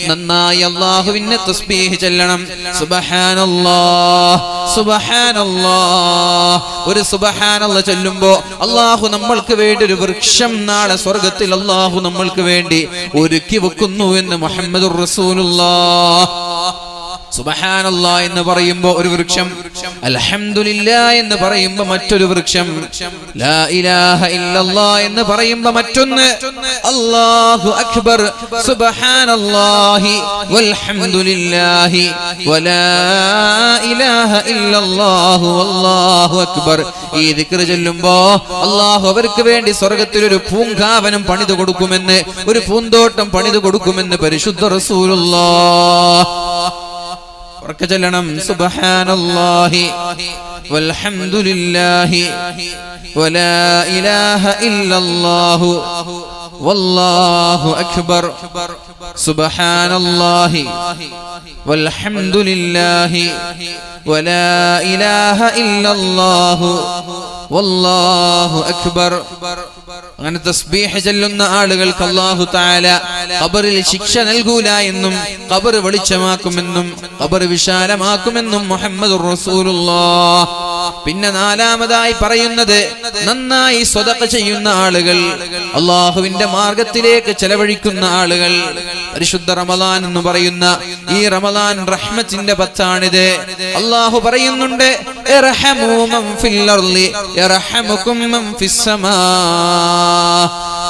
നന്നായി അല്ലാഹുവിനെ തസ്ബീഹ് ചൊല്ലണം. സുബ്ഹാനല്ലാഹ് സുബ്ഹാനല്ലാഹ്. ഒരു സുബ്ഹാനല്ലാഹ് ചൊല്ലുമ്പോൾ അല്ലാഹു നമ്മൾക്ക് വേണ്ടി ഒരു വൃക്ഷം നാളെ സ്വർഗ്ഗത്തിൽ അല്ലാഹു നമ്മൾക്ക് വേണ്ടി ഒരുക്കി വെക്കുന്നു എന്ന് മുഹമ്മദുർ റസൂലുള്ളാഹ്. സുബ്ഹാനല്ലാഹ് എന്ന് പറയുമ്പോൾ ഒരു വൃക്ഷം, അൽഹംദുലില്ലാഹ് എന്ന് പറയുമ്പോൾ മറ്റൊരു വൃക്ഷം, ലാ ഇലാഹ ഇല്ലല്ലാഹ് എന്ന് പറയുമ്പോൾ മറ്റൊന്ന്, അല്ലാഹു അക്ബർ, സുബ്ഹാനല്ലാഹി വൽഹംദുലില്ലാഹി വലാ ഇലാഹ ഇല്ലല്ലാഹു വല്ലാഹു അക്ബർ. ഈ ദിക്ർ ചൊല്ലുമ്പോൾ അല്ലാഹു അവർക്ക് വേണ്ടി സ്വർഗ്ഗത്തിൽ ഒരു പൂങ്കാവനം പണിതു കൊടുക്കുമെന്ന്, ഒരു പൂന്തോട്ടം പണിതു കൊടുക്കുമെന്ന് പരിശുദ്ധ റസൂലുള്ളാഹ്. ചൊല്ലണം, സുബ്ഹാനല്ലാഹി വൽഹംദുലില്ലാഹി വലാ ഇലാഹ ഇല്ലല്ലാഹു വല്ലാഹു അക്ബർ. സുബ്ഹാനല്ലാഹി വൽഹംദുലില്ലാഹി വലാ ഇലാഹ ഇല്ലല്ലാഹു വല്ലാഹു അക്ബർ. അങ്ങനെ തസ്ബീഹ് ചൊല്ലുന്ന ആളുകൾക്ക് അല്ലാഹു തആല ഖബറിൽ ശിക്ഷ നൽകൂല എന്നും ഖബർ വെളിച്ചമാക്കുമെന്നും ഖബർ വിശാലമാക്കുമെന്നും മുഹമ്മദുർ റസൂലുള്ളാഹ്. പിന്നെ നാലാമതായി പറയുന്നത്, നന്നായി സ്വതഖ ചെയ്യുന്ന ആളുകൾ, അല്ലാഹുവിന്റെ മാർഗത്തിലേക്ക് ചെലവഴിക്കുന്ന ആളുകൾ. പരിശുദ്ധ റമളാൻ എന്ന് പറയുന്ന ഈ റമളാൻ റഹ്മത്തിന്റെ 10ആണിത്. അല്ലാഹു പറയുന്നുണ്ട്, ഇർഹമൂ മൻ ഫിൽ അർളി യർഹമുകും മൻ ഫിസ് സമാ.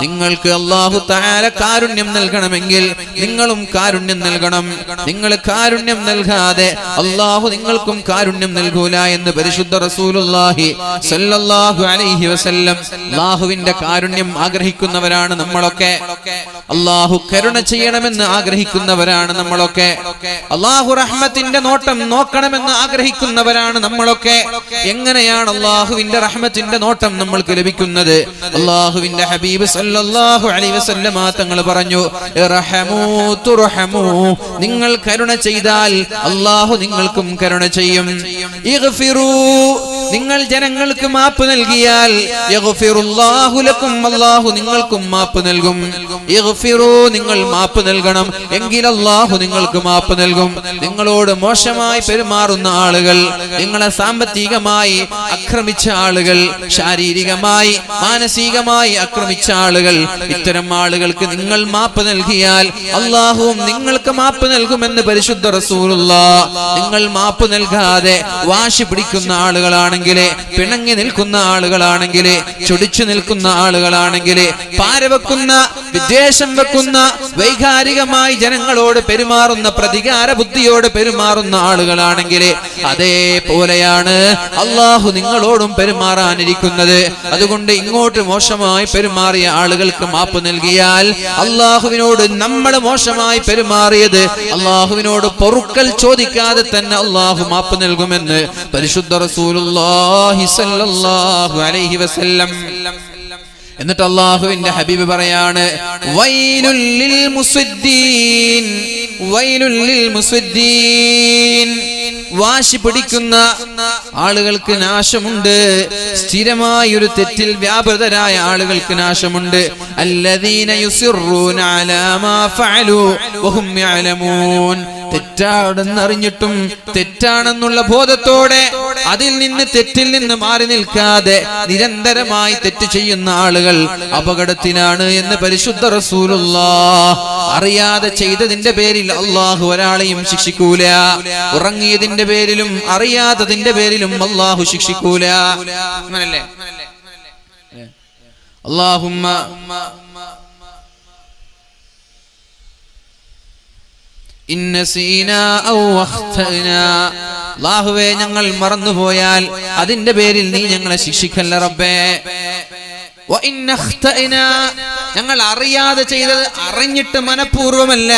നിങ്ങൾക്ക് അല്ലാഹു തആല കാരുണ്യം നൽകണമെങ്കിൽ നിങ്ങളും കാരുണ്യം നൽകണം. നിങ്ങൾ കാരുണ്യം നൽകാതെ അല്ലാഹു നിങ്ങൾക്കും കാരുണ്യം നൽകൂല എന്ന് പരിശുദ്ധ റസൂലുള്ളാഹി സ്വല്ലല്ലാഹു അലൈഹി വസല്ലം. അല്ലാഹുവിന്റെ കാരുണ്യം ആഗ്രഹിക്കുന്നവരാണ് നമ്മളൊക്കെ. അല്ലാഹു കരുണ ചെയ്യണമെന്ന് ആഗ്രഹിക്കുന്നവരാണ് നമ്മളൊക്കെ. അല്ലാഹു റഹ്മത്തിന്റെ നോട്ടം നോക്കണമെന്ന് ആഗ്രഹിക്കുന്നവരാണ് നമ്മളൊക്കെ. എങ്ങനെയാണ് അല്ലാഹുവിന്റെ റഹ്മത്തിന്റെ നോട്ടം നമ്മൾക്ക് ലഭിക്കുന്നത്? അല്ലാഹുവിന്റെ ഹബീബ് സല്ലല്ലാഹു അലൈഹി വസല്ലം തങ്ങൾ പറഞ്ഞു, ഇർഹമൂ തുർഹമൂ. നിങ്ങൾ കരുണ ചെയ്താൽ അല്ലാഹു നിങ്ങൾക്കും കരുണ ചെയ്യും. ഇഗ്ഫിറൂ, നിങ്ങൾ ജനങ്ങൾക്ക് മാപ്പ് നൽകിയാൽ യഗ്ഫിറുല്ലാഹു ലക്കും, അല്ലാഹു നിങ്ങൾക്കും മാപ്പ് നൽകും. ഇഗ്ഫിറൂ, നിങ്ങൾ മാപ്പ് നൽകണം, എങ്കിൽ അല്ലാഹു നിങ്ങൾക്ക് മാപ്പ് നൽകും. നിങ്ങളോട് മോശമായി പെരുമാറുന്ന ആളുകൾ, നിങ്ങളെ സാമ്പത്തികമായി ആക്രമിച്ച ആളുകൾ, ശാരീരികമായി മാനസികമായി ആക്രമിച്ച ആളുകൾ, ഇത്തരം ആളുകൾക്ക് നിങ്ങൾ മാപ്പ് നൽകിയാൽ അല്ലാഹുവും നിങ്ങൾക്ക് മാപ്പ് നൽകുമെന്ന് പരിശുദ്ധ റസൂലുള്ളാഹ്. നിങ്ങൾ മാപ്പ് നൽകാതെ വാശി പിടിക്കുന്ന ആളുകളാണെങ്കിലേ, പിണങ്ങി നിൽക്കുന്ന ആളുകളാണെങ്കിലേ, ചൊടിച്ചു നിൽക്കുന്ന ആളുകളാണെങ്കിലേ, പാരവെക്കുന്ന, വിദ്വേഷം വെക്കുന്ന, വൈകാരികമായി ജനങ്ങളോട് പെരുമാറുന്ന, പ്രതികാര ബുദ്ധിയോട് പെരുമാറുന്ന ആളുകളാണെങ്കിലേ, അതേപോലെയാണ് അല്ലാഹു നിങ്ങളോടും പെരുമാറാനിരിക്കുന്നത്. അതുകൊണ്ട് ഇങ്ങോട്ട് മോശമായി പെരുമാറിയ ആളുകൾ ആളുകൾക്ക് മാപ്പ് നൽകിയാൽ അള്ളാഹുവിനോട് നമ്മൾ മോശമായി പെരുമാറിയത് അള്ളാഹുവിനോട് പൊറുക്കൽ ചോദിക്കാതെ തന്നെ അള്ളാഹു മാപ്പ് നൽകുമെന്ന് പരിശുദ്ധ റസൂലുള്ളാഹി സ്വല്ലല്ലാഹു അലൈഹി വസല്ലം. എന്നിട്ട് അള്ളാഹുവിന്റെ ഹബീബ് പറയാണ്, വൈലുൽ ലിൽ മുസദ്ദീൻ, വൈലുൽ ലിൽ മുസദ്ദീൻ. വാശി പിടിക്കുന്ന ആളുകൾക്ക് നാശമുണ്ട്, സ്ഥിരമായ ഒരു തെറ്റിൽ വ്യാപൃതരായ ആളുകൾക്ക് നാശമുണ്ട്. അല്ലദീന യുസിറൂന അലാ മാ ഫഅലു വഹും യഅലമൂൻ. തെറ്റാണെന്നറിഞ്ഞിട്ടും തെറ്റാണെന്നുള്ള ബോധത്തോടെ അതിൽ നിന്ന് തെറ്റിൽ നിന്ന് മാറി നിൽക്കാതെ നിരന്തരമായി തെറ്റ് ചെയ്യുന്ന ആളുകൾ അപകടത്തിലാണ് എന്ന് പരിശുദ്ധ റസൂലുള്ളാഹ്. അറിയാതെ ചെയ്തതിന്റെ പേരിൽ അള്ളാഹു ഒരാളെയും ശിക്ഷിക്കൂല. ഉറങ്ങിയതിന്റെ പേരിലും അറിയാത്തതിന്റെ പേരിലും അള്ളാഹു ശിക്ഷിക്കൂല. അങ്ങനല്ലേ? അല്ലാഹുമ്മ അല്ലാഹുവേ, ഞങ്ങൾ മറന്നുപോയാൽ അതിന്റെ പേരിൽ നീ ഞങ്ങളെ ശിക്ഷിക്കല്ല റബ്ബേ. ഞങ്ങൾ അറിയാതെ ചെയ്തത്, അറിഞ്ഞിട്ട് മനഃപൂർവമല്ല,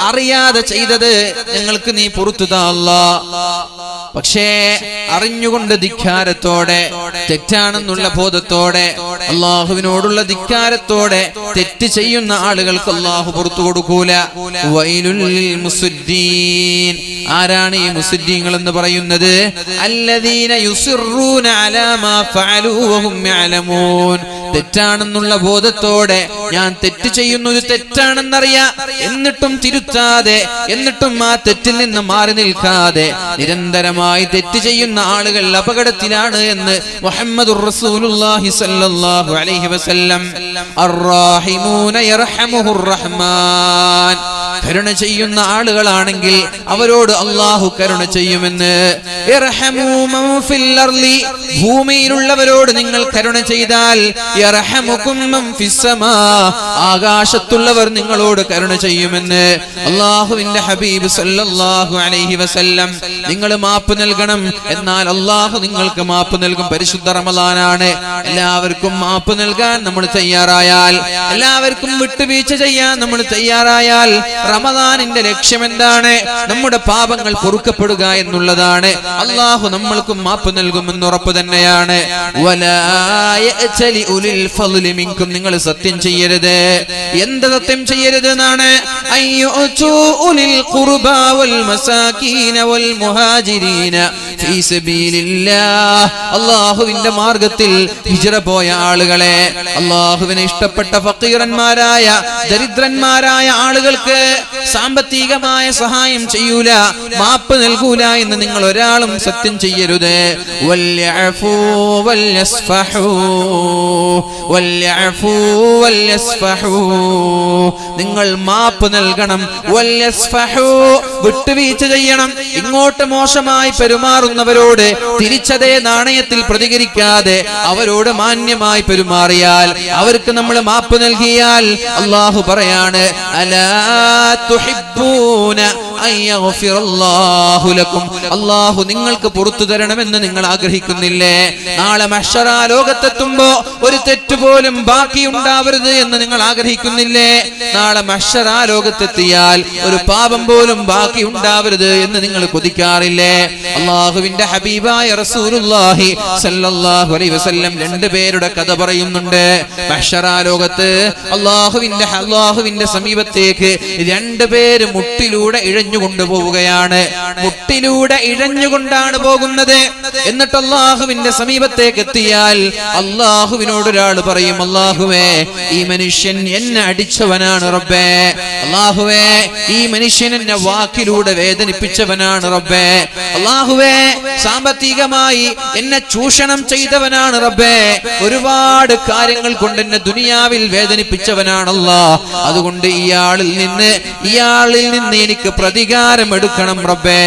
അറിയാതെ ചെയ്തത് ഞങ്ങൾക്ക് നീ പുറത്തു താ അല്ലാഹ്. പക്ഷേ അറിഞ്ഞുകൊണ്ട് ധിക്കാരത്തോടെ, തെറ്റാണെന്നുള്ള ബോധത്തോടെ, അള്ളാഹുവിനോടുള്ള ധിക്കാരത്തോടെ തെറ്റ് ചെയ്യുന്ന ആളുകൾക്ക് അള്ളാഹു പുറത്തു കൊടുക്കൂല. വൈലുൽ ലിൽ മുസദ്ദീൻ. ആരാണ് ഈ മുസദ്ദീങ്ങൾ എന്ന് പറയുന്നത്? അല്ലദീന യുസിറൂന അലാ മാ ഫഅലു വഹും യഅലമൂൻ. തെറ്റാണെന്നുള്ള ബോധത്തോടെ ഞാൻ തെറ്റ് ചെയ്യുന്നത് തെറ്റാണെന്നറിയാം, എന്നിട്ടും തിരുത്താതെ, എന്നിട്ടും ആ തെറ്റിൽ നിന്ന് മാറി നിൽക്കാതെ നിരന്തരമായി തെറ്റ് ചെയ്യുന്ന ആളുകൾ അപകടത്തിലാണ് എന്ന് മുഹമ്മദുർ റസൂലുള്ളാഹി സ്വല്ലല്ലാഹു അലൈഹി വസല്ലം. അർറഹീമൂന യർഹമുഹുർ റഹ്മാൻ. കരുണ ചെയ്യുന്ന ആളുകളാണെങ്കിൽ അവരോട് അള്ളാഹു കരുണ ചെയ്യുമെന്ന്. ഇർഹമൂ മൻ ഫിൽ അർളി. ഭൂമിയിലുള്ളവരോട് നിങ്ങൾ കരുണ ചെയ്താൽ യർഹമുകും മൻ ഫിസ് സമാ. ആകാശത്തുള്ളവർ നിങ്ങളോട് കരുണ ചെയ്യുമെന്ന് അള്ളാഹുവിന്റെ ഹബീബ് സല്ലല്ലാഹു അലൈഹി വസല്ലം. നിങ്ങൾ മാപ്പ് നൽകണം, എന്നാൽ അള്ളാഹു നിങ്ങൾക്ക് മാപ്പ് നൽകും. പരിശുദ്ധ റമളാനാണ്. എല്ലാവർക്കും മാപ്പ് നൽകാൻ നമ്മൾ തയ്യാറായാൽ, എല്ലാവർക്കും വിട്ടുവീഴ്ച ചെയ്യാൻ നമ്മൾ തയ്യാറായാൽ റമളാനിന്റെ ലക്ഷ്യം എന്താണ്? നമ്മുടെ പാപങ്ങൾ പൊറുക്കപ്പെടുക എന്നുള്ളതാണ്. അള്ളാഹു നമ്മൾക്കും മാപ്പ് നൽകുമെന്ന് ഉറപ്പ് തന്നെയാണ്. വലാ യഅ്തലി ഉലിൽ ഫളി മിൻകും. നിങ്ങൾ സത്യം ചെയ്യരുത്. എന്ത് സത്യം ചെയ്യരുത് എന്നാണ്? അയ്യുതു ഉലിൽ ഖുർബാ വൽ മസാകീന വൽ മുഹാജിരീന ഫീ സബീലില്ലാഹ്. അല്ലാഹുവിന്റെ മാർഗ്ഗത്തിൽ ഹിജ്റ പോയ ആളുകളെ, അല്ലാഹുവിനെ ഇഷ്ടപ്പെട്ട ഫഖീറന്മാരായ ദരിദ്രന്മാരായ ആളുകൾക്ക് സാമ്പത്തികമായ സഹായം ചെയ്യൂല, മാപ്പ് നൽകൂല എന്ന് നിങ്ങൾ ഒരാളും സത്യം ചെയ്യരുത്. വൽയഅഫൂ വൽയസ്ഫഹൂ, വൽയഅഫൂ വൽയസ്ഫഹൂ. നിങ്ങൾ മാപ്പ് നൽകണം. വൽയസ്ഫഹൂ, വിട്ടുവീഴ്ച ചെയ്യണം. ഇങ്ങോട്ട് മോശമായി പെരുമാറുന്നവരോട് തിരിച്ചതേ നാണയത്തിൽ പ്രതികരിക്കാതെ അവരോട് മാന്യമായി പെരുമാറിയാൽ, അവർക്ക് നമ്മൾ മാപ്പ് നൽകിയാൽ, അല്ലാഹു പറയാണ്, അലാ തുഹിബ്ബൂന അൻ യഗ്ഫിറല്ലാഹു ലക്കും. അല്ലാഹു നിങ്ങൾക്ക് പുറത്തു തരണമെന്ന് നിങ്ങൾ ആഗ്രഹിക്കുന്നില്ലേ? നാളെ മഹ്ശറ ലോകത്തെത്തുമ്പോ ഒരു തെറ്റ് പോലും ബാക്കി ഉണ്ടാവരുത് എന്ന് നിങ്ങൾ ആഗ്രഹിക്കുന്നില്ലേ? നാളെ മഹ്ശറ ലോകത്തെത്തിയാൽ ഒരു പാപം പോലും ബാക്കി ഉണ്ടാവരുത് എന്ന് നിങ്ങൾ കൊതിക്കാറില്ലേ? അല്ലാഹുവിന്റെ ഹബീബായ റസൂലുള്ളാഹി സ്വല്ലല്ലാഹു അലൈഹി വസല്ലം രണ്ട് പേരുടെ കഥ പറയുന്നുണ്ട്. മഹ്ശറ ലോകത്ത് അല്ലാഹുവിന്റെ സമീപത്തേക്ക് രണ്ട് പേര് മുട്ടിലൂടെ ഇഴഞ്ഞു കൊണ്ടുപോവുകയാണ്. മുട്ടിലൂടെ ഇഴഞ്ഞുകൊണ്ടാണ് പോകുന്നത്. എന്നിട്ട് അല്ലാഹുവിന്റെ സമീപത്തേക്ക് എത്തിയാൽ അല്ലാഹുവിനോട് ഒരാൾ പറയും, അല്ലാഹുവേ, ഈ മനുഷ്യൻ എന്നെ അടിച്ചവനാണ് റബ്ബേ. അല്ലാഹുവേ, ഈ മനുഷ്യൻ എന്നെ വാക്കിലൂടെ വേദനിപ്പിച്ചവനാണ് റബ്ബേ. അല്ലാഹുവേ, സാമ്പത്തികമായി എന്നെ ചൂഷണം ചെയ്തവനാണ് റബ്ബേ. ഒരുപാട് കാര്യങ്ങൾ കൊണ്ട് എന്നെ ദുനിയാവിൽ വേദനിപ്പിച്ചവനാണല്ലോ. അതുകൊണ്ട് ഇയാളിൽ നിന്ന് എനിക്ക് പ്രതികാരം എടുക്കണം റബ്ബേ.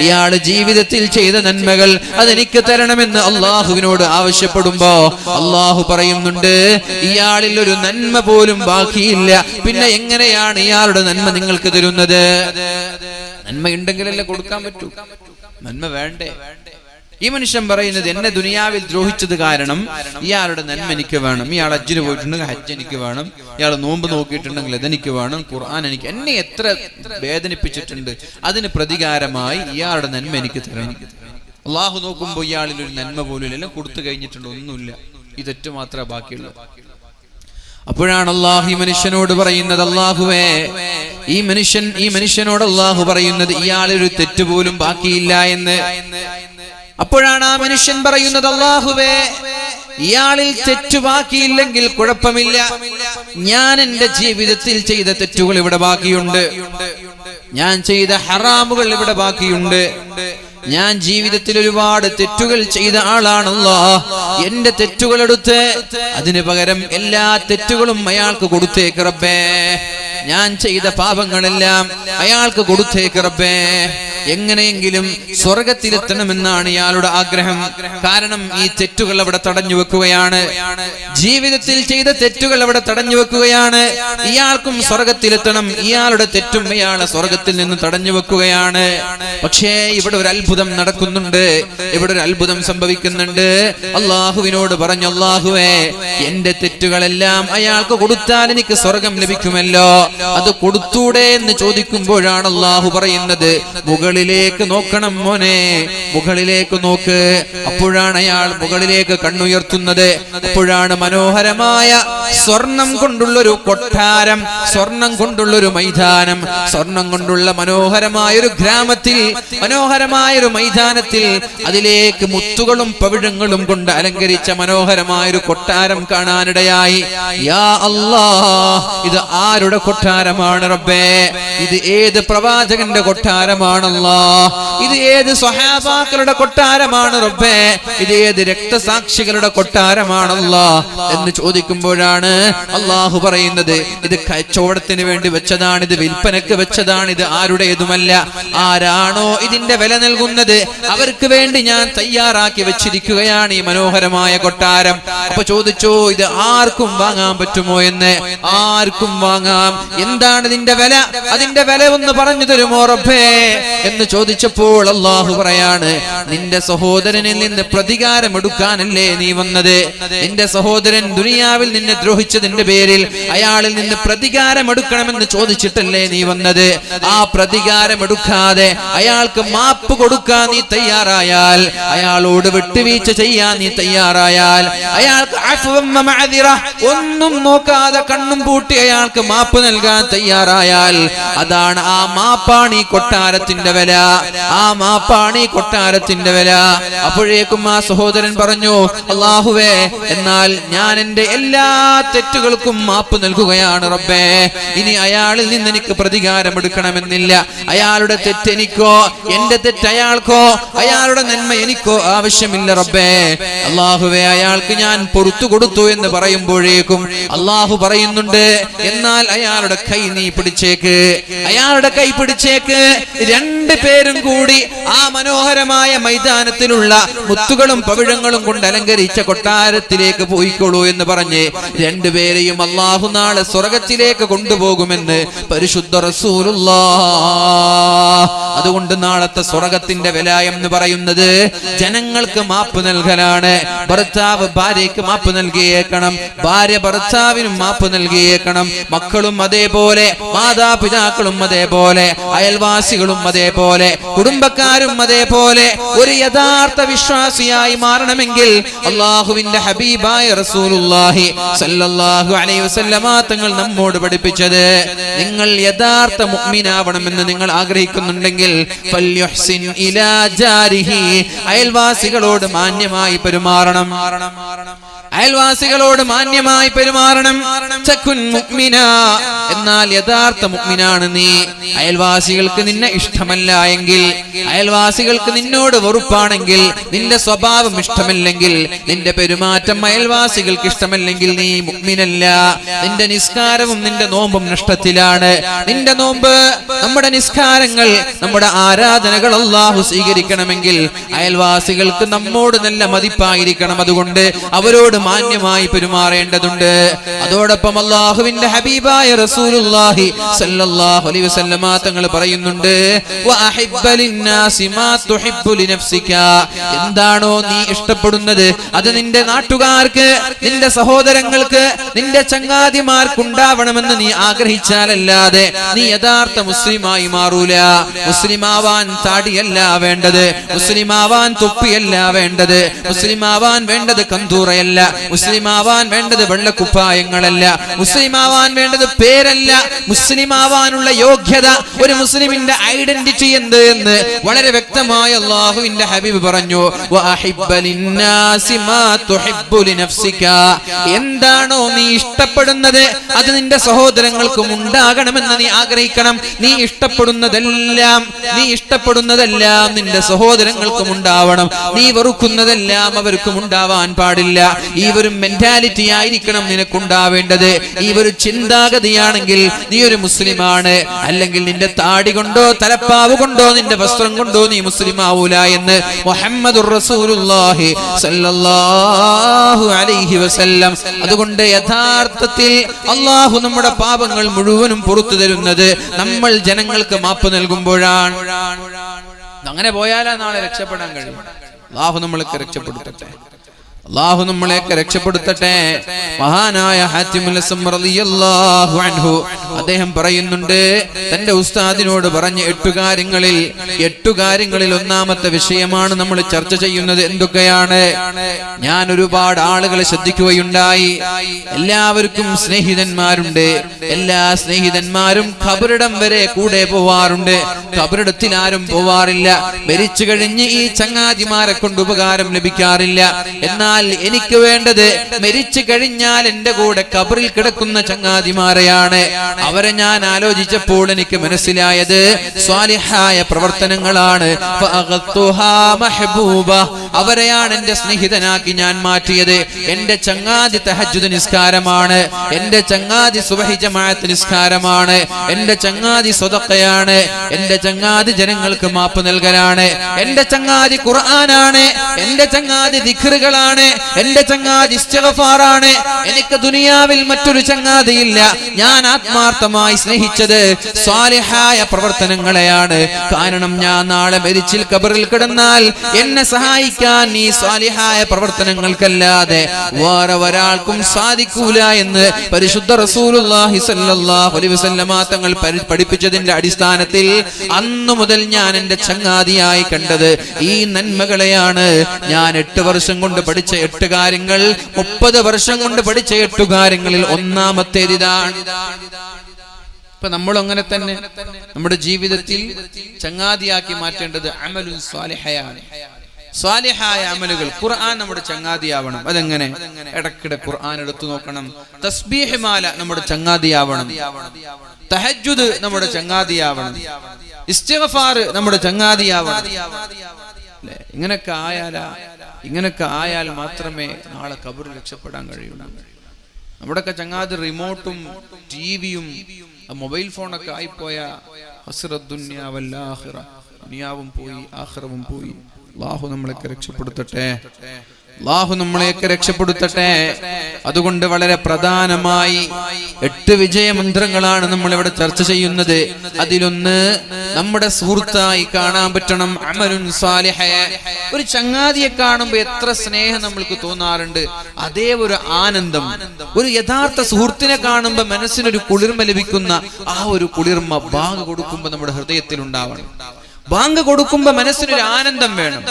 ഇയാൾ ജീവിതത്തിൽ ചെയ്ത നന്മകൾ അതെനിക്ക് തരണമെന്ന് അള്ളാഹുവിനോട് ആവശ്യപ്പെടുമ്പോ അള്ളാഹു പറയുന്നുണ്ട്, ഇയാളിൽ ഒരു നന്മ പോലും ബാക്കിയില്ല. പിന്നെ എങ്ങനെയാണ് ഇയാളുടെ നന്മ നിങ്ങൾക്ക് തരുന്നത്? നന്മ ഉണ്ടെങ്കിലല്ലേ കൊടുക്കാൻ പറ്റൂ. നന്മ വേണ്ടേ? ഈ മനുഷ്യൻ പറയുന്നത് എന്നെ ദുനിയാവിൽ ദ്രോഹിച്ചത് കാരണം ഇയാളുടെ നന്മ എനിക്ക് വേണം. ഇയാൾ ഹജ്ജിന് പോയിട്ടുണ്ടെങ്കിൽ ഹജ്ജ് എനിക്ക് വേണം, ഇയാൾ നോമ്പ് നോക്കിയിട്ടുണ്ടെങ്കിൽ അതെനിക്ക് വേണം, ഖുർആൻ എനിക്ക്, എന്നെ എത്ര വേദനിപ്പിച്ചിട്ടുണ്ട് അതിന് പ്രതികാരമായി ഇയാളുടെ നന്മ എനിക്ക് തരണം. അള്ളാഹു നോക്കുമ്പോൾ ഇയാളിൽ ഒരു നന്മ പോലും ഇല്ല, എല്ലാം കൊടുത്തു കഴിഞ്ഞിട്ടുണ്ട്, ഒന്നുമില്ല, ഈ തെറ്റ് മാത്രമേ ബാക്കിയുള്ളൂ. അപ്പോഴാണ് അള്ളാഹു ഈ മനുഷ്യനോട് പറയുന്നത്, അള്ളാഹുവേ, ഈ മനുഷ്യനോട് അള്ളാഹു പറയുന്നത് ഇയാളൊരു തെറ്റ് പോലും ബാക്കിയില്ല എന്ന്. അപ്പോഴാണ് ആ മനുഷ്യൻ പറയുന്നത്, അള്ളാഹുവേ, ഇയാളിൽ തെറ്റു ബാക്കിയില്ലെങ്കിൽ കുഴപ്പമില്ല, ഞാൻ എന്റെ ജീവിതത്തിൽ ചെയ്ത തെറ്റുകൾ ഇവിടെ ബാക്കിയുണ്ട്, ഞാൻ ചെയ്ത ഹറാമുകൾ ഇവിടെ ബാക്കിയുണ്ട്, ഞാൻ ജീവിതത്തിൽ ഒരുപാട് തെറ്റുകൾ ചെയ്ത ആളാണല്ലോ. എന്റെ തെറ്റുകൾ എടുത്ത് അതിന് പകരം എല്ലാ തെറ്റുകളും അയാൾക്ക് കൊടുത്തേക്ക് റബ്ബേ. ഞാൻ ചെയ്ത പാപങ്ങളെല്ലാം അയാൾക്ക് കൊടുത്തേക്ക് റബ്ബേ. എങ്ങനെയെങ്കിലും സ്വർഗത്തിലെത്തണമെന്നാണ് ഇയാളുടെ ആഗ്രഹം. കാരണം ഈ തെറ്റുകൾ അവിടെ തടഞ്ഞു വെക്കുകയാണ്, ജീവിതത്തിൽ ചെയ്ത തെറ്റുകൾ അവിടെ തടഞ്ഞു വെക്കുകയാണ്. ഇയാൾക്കും സ്വർഗത്തിലെത്തണം, ഇയാളുടെ തെറ്റും ഇയാളെ സ്വർഗത്തിൽ നിന്ന് തടഞ്ഞു വെക്കുകയാണ്. പക്ഷേ ഇവിടെ ഒരു അത്ഭുതം നടക്കുന്നുണ്ട്, ഇവിടെ ഒരു അത്ഭുതം സംഭവിക്കുന്നുണ്ട്. അള്ളാഹുവിനോട് പറഞ്ഞു, അള്ളാഹുവേ, എന്റെ തെറ്റുകളെല്ലാം അയാൾക്ക് കൊടുത്താൽ എനിക്ക് സ്വർഗം ലഭിക്കുമല്ലോ, അത് കൊടുത്തൂടെ എന്ന് ചോദിക്കുമ്പോഴാണ് അള്ളാഹു പറയുന്നത്, മുകളിലേക്ക് നോക്കണം മോനെ, മുകളിലേക്ക് നോക്ക്. അപ്പോഴാണ് അയാൾ മുകളിലേക്ക് കണ്ണുയർത്തുന്നത്. അപ്പോഴാണ് മനോഹരമായ സ്വർണം കൊണ്ടുള്ളൊരു കൊട്ടാരം, സ്വർണം കൊണ്ടുള്ളൊരു മൈതാനം, സ്വർണം കൊണ്ടുള്ള മനോഹരമായൊരു ഗ്രാമത്തിൽ, മനോഹരമായൊരു മൈതാനത്തിൽ അതിലേക്ക് മുത്തുകളും പവിഴങ്ങളും കൊണ്ട് അലങ്കരിച്ച മനോഹരമായൊരു കൊട്ടാരം കാണാനിടയായി. യാ അല്ലാഹ്, ഇത് ആരുടെ കൊട്ടാരമാണ് റബ്ബേ? ഇത് ഏത് പ്രവാചകന്റെ കൊട്ടാരമാണല്ലോ? ഇത് ഏത് സ്വഹാബാക്കളുടെ കൊട്ടാരമാണ് റബ്ബേ? ഇത് ഏത് രക്തസാക്ഷികളുടെ കൊട്ടാരമാണല്ലോ എന്ന് ചോദിക്കുമ്പോഴാണ് അള്ളാഹു പറയുന്നത്, ഇത് കച്ചവടത്തിന് വേണ്ടി വെച്ചതാണ്, ഇത് വിൽപ്പനക്ക് വെച്ചതാണ്, ഇത് ആരുടേതുമല്ല. ആരാണോ ഇതിന്റെ വില നൽകുന്നത് അവർക്ക് വേണ്ടി ഞാൻ തയ്യാറാക്കി വെച്ചിരിക്കുകയാണ് ഈ മനോഹരമായ കൊട്ടാരം. അപ്പൊ ചോദിച്ചോ, ഇത് ആർക്കും വാങ്ങാൻ പറ്റുമോ എന്ന്? ആർക്കും വാങ്ങാം. എന്താണ് ഇതിന്റെ വില? അതിന്റെ വില ഒന്ന് പറഞ്ഞു തരുമോ റബ്ബേ എന്ന് ചോദിച്ചപ്പോൾ അള്ളാഹു പറയാണ്, നിന്റെ സഹോദരനിൽ നിന്ന് പ്രതികാരം എടുക്കാനല്ലേ നീ വന്നത്? നിന്റെ സഹോദരൻ ദുനിയാവിൽ നിന്നെ ദ്രോഹിച്ചതിന്റെ പേരിൽ അയാളിൽ നിന്ന് പ്രതികാരം എടുക്കണമെന്ന് ചോദിച്ചിട്ടല്ലേ നീ വന്നത്? ആ പ്രതികാരം എടുക്കാതെ അയാൾക്ക് മാപ്പ് കൊടുക്കാൻ നീ തയ്യാറായാൽ, അയാളോട് വിട്ടുവീഴ്ച ചെയ്യാൻ നീ തയ്യാറായാൽ, അയാൾക്ക് ഒന്നും നോക്കാതെ കണ്ണും പൂട്ടി അയാൾക്ക് മാപ്പ് നൽകാൻ തയ്യാറായാൽ, അതാണ്, ആ മാപ്പാണ് ഈ കൊട്ടാരത്തിന്റെ വില, ആ മാപ്പാണ് ഈ കൊട്ടാരത്തിന്റെ വില. അപ്പോഴേക്കും ആ സഹോദരൻ പറഞ്ഞു, അല്ലാഹുവേ, എന്നാൽ ഞാൻ എന്റെ എല്ലാ തെറ്റുകൾക്കും മാപ്പ് നൽകുകയാണ് റബ്ബേ. ഇനി അയാളിൽ നിന്ന് എനിക്ക് പ്രതികാരം എടുക്കണമെന്നില്ല. അയാളുടെ തെറ്റ് എനിക്കോ, എന്റെ തെറ്റ് അയാൾക്കോ, അയാളുടെ നന്മ എനിക്കോ ആവശ്യമില്ല റബ്ബേ. അല്ലാഹുവേ, അയാൾക്ക് ഞാൻ പുറത്തു കൊടുത്തു എന്ന് പറയുമ്പോഴേക്കും അല്ലാഹു പറയുന്നുണ്ട്, എന്നാൽ അയാളുടെ കൈ നീ പിടിച്ചേക്ക്, അയാളുടെ കൈ പിടിച്ചേക്ക്. രണ്ടു പേരും കൂടി ആ മനോഹരമായ മൈതാനത്തിലുള്ള മുത്തുകളും പവിഴങ്ങളും കൊണ്ട് അലങ്കരിച്ച കൊട്ടാരത്തിലേക്ക് പോയിക്കോളൂ എന്ന് പറഞ്ഞ് രണ്ടുപേരെയും അല്ലാഹു നാളെ സ്വർഗത്തിലേക്ക് കൊണ്ടുപോകുമെന്ന് പരിശുദ്ധ റസൂലുള്ളാഹ്. അതുകൊണ്ട് നാളത്തെ സ്വർഗത്തിന്റെ വില എന്ന് പറയുന്നത് ജനങ്ങൾക്ക് മാപ്പ് നൽകലാണ്. ഭർത്താവ് ഭാര്യയ്ക്ക് മാപ്പ് നൽകിയേക്കണം, ഭാര്യ ഭർത്താവിനും മാപ്പ് നൽകിയേക്കണം, മക്കളും അതേപോലെ, മാതാപിതാക്കളും അതേപോലെ, അയൽവാസികളും അതേപോലെ, കുടുംബക്കാരും അതേപോലെ. ഒരു യഥാർത്ഥ വിശ്വാസിയായി മാറണമെങ്കിൽ അല്ലാഹുവിന്റെ ഹബീബായ റസൂലുള്ളാഹി സ്വല്ലല്ലാഹു അലൈഹി വസല്ലമ തങ്ങൾ നമ്മോട് പഠിപ്പിച്ചത്, നിങ്ങൾ യഥാർത്ഥ മുഅ്മിനാവണമെന്ന് നിങ്ങൾ ആഗ്രഹിക്കുന്നുണ്ടെങ്കിൽ ഫൽയുഹ്സിൻ ഇലാ ജാരിഹി, അയൽവാസികളോട് മാന്യമായി പെരുമാറണം, അയൽവാസികളോട് മാന്യമായി പെരുമാറണം. ചകുൻ മുഅ്മിന, എന്നാൽ യഥാർത്ഥ മുഅ്മിനാണ് നീ. അയൽവാസികൾക്ക് നിന്നെ ഇഷ്ടമല്ല എങ്കിൽ, അയൽവാസികൾക്ക് നിന്നോട് വെറുപ്പാണെങ്കിൽ, നിന്റെ സ്വഭാവം ഇഷ്ടമല്ലെങ്കിൽ, നിന്റെ പെരുമാറ്റം അയൽവാസികൾക്ക് ഇഷ്ടമല്ലെങ്കിൽ നീ മുഅ്മിനല്ല. നിന്റെ നിസ്കാരവും നിന്റെ നോമ്പും നഷ്ടത്തിലാണ്. നിന്റെ നോമ്പ്, നമ്മുടെ നിസ്കാരങ്ങൾ, നമ്മുടെ ആരാധനകൾ അല്ലാഹു സ്വീകരിക്കണമെങ്കിൽ അയൽവാസികൾക്ക് നമ്മോട് നല്ല മതിപ്പായിരിക്കണം. അതുകൊണ്ട് അവരോട് മാന്യമായി പെരുമാറേണ്ടതുണ്ട്. അതോടൊപ്പം അല്ലാഹുവിന്റെ ഹബീബായ റസൂലുള്ളാഹി സല്ലല്ലാഹു അലൈഹി വസല്ലമ തങ്ങൾ പറയുന്നുണ്ട്, വഅഹിബ്ബ ലിന്നാസി മാ തുഹിബ്ബു ലിനഫ്സിക. എന്താണോ നീ ഇഷ്ടപ്പെടുന്നത് അത് നിന്റെ നാട്ടുകാർക്ക്, നിന്റെ സഹോദരങ്ങൾക്ക്, നിന്റെ ചങ്ങാതിമാർക്ക് ഉണ്ടാവണമെന്ന് നീ ആഗ്രഹിച്ചാലല്ലാതെ നീ യഥാർത്ഥ മുസ്ലിമായി മാറൂല. മുസ്ലിമാവാൻ താടിയല്ല വേണ്ടത്, മുസ്ലിമാവാൻ തൊപ്പിയല്ല വേണ്ടത്, മുസ്ലിമാവാൻ വേണ്ടത് കന്തൂറയല്ല, മുസ്ലിമാവാൻ വേണ്ടത് വെള്ളക്കുപ്പായങ്ങളല്ല, മുസ്ലിമാവാൻ വേണ്ടത് പേരല്ല. മുസ്ലിമാവാനുള്ള യോഗ്യത, ഒരു മുസ്ലിമിന്റെ ഐഡന്റിറ്റി എന്ത് എന്ന് വളരെ വ്യക്തമായി അല്ലാഹുവിന്റെ ഹബീബ് പറഞ്ഞു, വഅഹിബ്ബ ലിന്നാസി മാ തുഹിബ്ബു ലിനഫ്സിക. എന്താണോ നീ ഇഷ്ടപ്പെടുന്നത് അത് നിന്റെ സഹോദരങ്ങൾക്കും ഉണ്ടാകണമെന്ന് നീ ആഗ്രഹിക്കണം. നീ ഇഷ്ടപ്പെടുന്നതെല്ലാം നിന്റെ സഹോദരങ്ങൾക്കും ഉണ്ടാവണം. നീ വെറുക്കുന്നതെല്ലാം അവർക്കും ഉണ്ടാവാൻ പാടില്ല. ഈ ഒരു മെന്റാലിറ്റി ആയിരിക്കണം നിനക്കുണ്ടാവേണ്ടത്. ഈ ഒരു ചിന്താഗതിയാണെങ്കിൽ നീ ഒരു മുസ്ലിമാണ്. അല്ലെങ്കിൽ നിന്റെ താടി കൊണ്ടോ തലപ്പാവ് കൊണ്ടോ നിന്റെ വസ്ത്രം കൊണ്ടോ നീ മുസ്ലിം ആവൂല എന്ന് മുഹമ്മദുർ റസൂലുള്ളാഹി സല്ലല്ലാഹു അലൈഹി വസല്ലം. അതുകൊണ്ട് യഥാർത്ഥത്തിൽ അല്ലാഹു നമ്മുടെ പാപങ്ങൾ മുഴുവനും പുറത്തു തരുന്നത് നമ്മൾ ജനങ്ങൾക്ക് മാപ്പ് നൽകുമ്പോഴാണ്. അങ്ങനെ പോയാലാ നാളെ രക്ഷപ്പെടാൻ കഴിയും. അല്ലാഹു നമ്മളൊക്കെ രക്ഷപ്പെടുത്തട്ടെ, അല്ലാഹു നമ്മളെയൊക്കെ രക്ഷപ്പെടുത്തട്ടെ. മഹാനായ ഹാത്തിമുൽ അസ്സം റളിയല്ലാഹു അൻഹു അദ്ദേഹം പറയുന്നുണ്ട്, തന്റെ ഉസ്താദിനോട് പറഞ്ഞ 8 കാര്യങ്ങളിൽ ഒന്നാമത്തെ വിഷയമാണ് നമ്മൾ ചർച്ച ചെയ്യുന്നത്. എന്തൊക്കെയാണ്? ഞാൻ ഒരുപാട് ആളുകളെ ശ്രദ്ധിക്കുകയുണ്ടായി. എല്ലാവർക്കും സ്നേഹിതന്മാരുണ്ട്. എല്ലാ സ്നേഹിതന്മാരും ഖബറിടം വരെ കൂടെ പോവാറുണ്ട്. ഖബറിടത്തിൽ ആരും പോവാറില്ല. മരിച്ചു കഴിഞ്ഞ് ഈ ചങ്ങാതിമാരെ കൊണ്ട് ഉപകാരം ലഭിക്കാറില്ല. എന്നാൽ എനിക്ക് വേണ്ടത് മരിച്ചു കഴിഞ്ഞാൽ എന്റെ കൂടെ ഖബറിൽ കിടക്കുന്ന ചങ്ങാതിമാരെയാണ്. അവരെ ഞാൻ ആലോചിച്ചപ്പോൾ എനിക്ക് മനസ്സിലായത് സ്വാലിഹായ പ്രവർത്തനങ്ങളാണ്. അവരെയാണ് എന്റെ സ്നേഹിതനാക്കി ഞാൻ മാറ്റിയത്. എന്റെ ചങ്ങാതി തഹജ്ജുദ് നിസ്കാരമാണ്, എന്റെ ചങ്ങാതി സുബ്ഹി ജമാഅത്ത് നിസ്കാരമാണ്, എന്റെ ചങ്ങാതി സ്വതഖയാണ്, എന്റെ ചങ്ങാതി ജനങ്ങൾക്ക് മാപ്പ് നൽകലാണ്, എന്റെ ചങ്ങാതി ഖുർആനാണ്, എന്റെ ചങ്ങാതി ദിക്റുകളാണ്, എന്റെ ചങ്ങാതി ഇസ്തിഗ്ഫാറാണ്. എനിക്ക് ദുനിയാവിൽ മറ്റൊരു ചങ്ങാതിയില്ല. ഞാൻ ആത്മാർത്ഥമായി സ്നേഹിച്ചത് സ്വാലിഹായ പ്രവർത്തനങ്ങളെയാണ്. കാരണം ഞാൻ നാളെ മരിച്ചിൽ ഖബറിൽ കിടന്നാൽ എന്നെ സഹായിക്കാൻ ഈ സ്വാലിഹായ പ്രവർത്തനങ്ങൾക്കല്ലാതെ വേറെ ഒരാൾക്കും സാധിക്കൂല എന്ന് പരിശുദ്ധ റസൂലുള്ളാഹി സ്വല്ലല്ലാഹു അലൈഹി വസല്ലമ തങ്ങൾ പഠിപ്പിച്ചതിന്റെ അടിസ്ഥാനത്തിൽ അന്നു മുതൽ ഞാൻ എന്റെ ചങ്ങാതിയായി കണ്ടത് ഈ നന്മകളെയാണ്. ഞാൻ 8 വർഷം കൊണ്ട് പഠിച്ച 8 കാര്യങ്ങൾ, 30 വർഷം കൊണ്ട് പഠിച്ച 8 കാര്യങ്ങളിൽ ഒന്നാമത്തേത് ഇതാണ്. ഇപ്പൊ നമ്മൾ അങ്ങനെ തന്നെ നമ്മുടെ ജീവിതത്തിൽ ചങ്ങാതിയാക്കി മാറ്റേണ്ടത് അമലുൻ സ്വാലിഹയാണ്. സ്വാലിഹായ അമലുകൾ. ഖുർആൻ നമ്മുടെ ചങ്ങാതിയാവണം. അതെങ്ങനെ? ഇടയ്ക്കിടെ ഖുർആൻ എടുത്തു നോക്കണം. തസ്ബീഹ് മാല നമ്മുടെ ചങ്ങാതിയാവണം. തഹജ്ജുദ് നമ്മുടെ ചങ്ങാതിയാവണം. ഇസ്തിഗ്ഫാർ നമ്മുടെ ചങ്ങാതിയാവണം. ഇങ്ങനൊക്കെ ആയാൽ മാത്രമേ നാളെ ഖബറിൽ രക്ഷപ്പെടാൻ കഴിയൂ. നമ്മുടെയൊക്കെ ചങ്ങാതി റിമോട്ടും ടിവിയും മൊബൈൽ ഫോണൊക്കെ ആയിപ്പോയ ഹസ്റദ്ദുനിയ വൽ ആഖിറ, ദുനിയാവും പോയി ആഖിറവും പോയി. അല്ലാഹു നമ്മളെയൊക്കെ രക്ഷപ്പെടുത്തട്ടെ, അല്ലാഹു നമ്മളെയൊക്കെ രക്ഷപ്പെടുത്തട്ടെ. അതുകൊണ്ട് വളരെ പ്രധാനമായി 8 വിജയമന്ത്രങ്ങളാണ് നമ്മൾ ഇവിടെ ചർച്ച ചെയ്യുന്നത്. അതിലൊന്ന് നമ്മുടെ സുഹൃത്തായി കാണാൻ പറ്റണം അമലുൻ സ്വാലിഹ. ഒരു ചങ്ങാതിയെ കാണുമ്പോൾ എത്ര സ്നേഹം നമ്മൾക്ക് തോന്നാറുണ്ട്, അതേ ഒരു ആനന്ദം ഒരു യഥാർത്ഥ സുഹൃത്തിനെ കാണുമ്പോൾ മനസ്സിനൊരു കുളിർമ ലഭിക്കുന്ന ആ ഒരു കുളിർമ ബാങ്ക് കൊടുക്കുമ്പോൾ നമ്മുടെ ഹൃദയത്തിൽ ഉണ്ടാവണം. ബാങ്ക് കൊടുക്കുമ്പോ മനസ്സിനൊരു ആനന്ദം വേണം.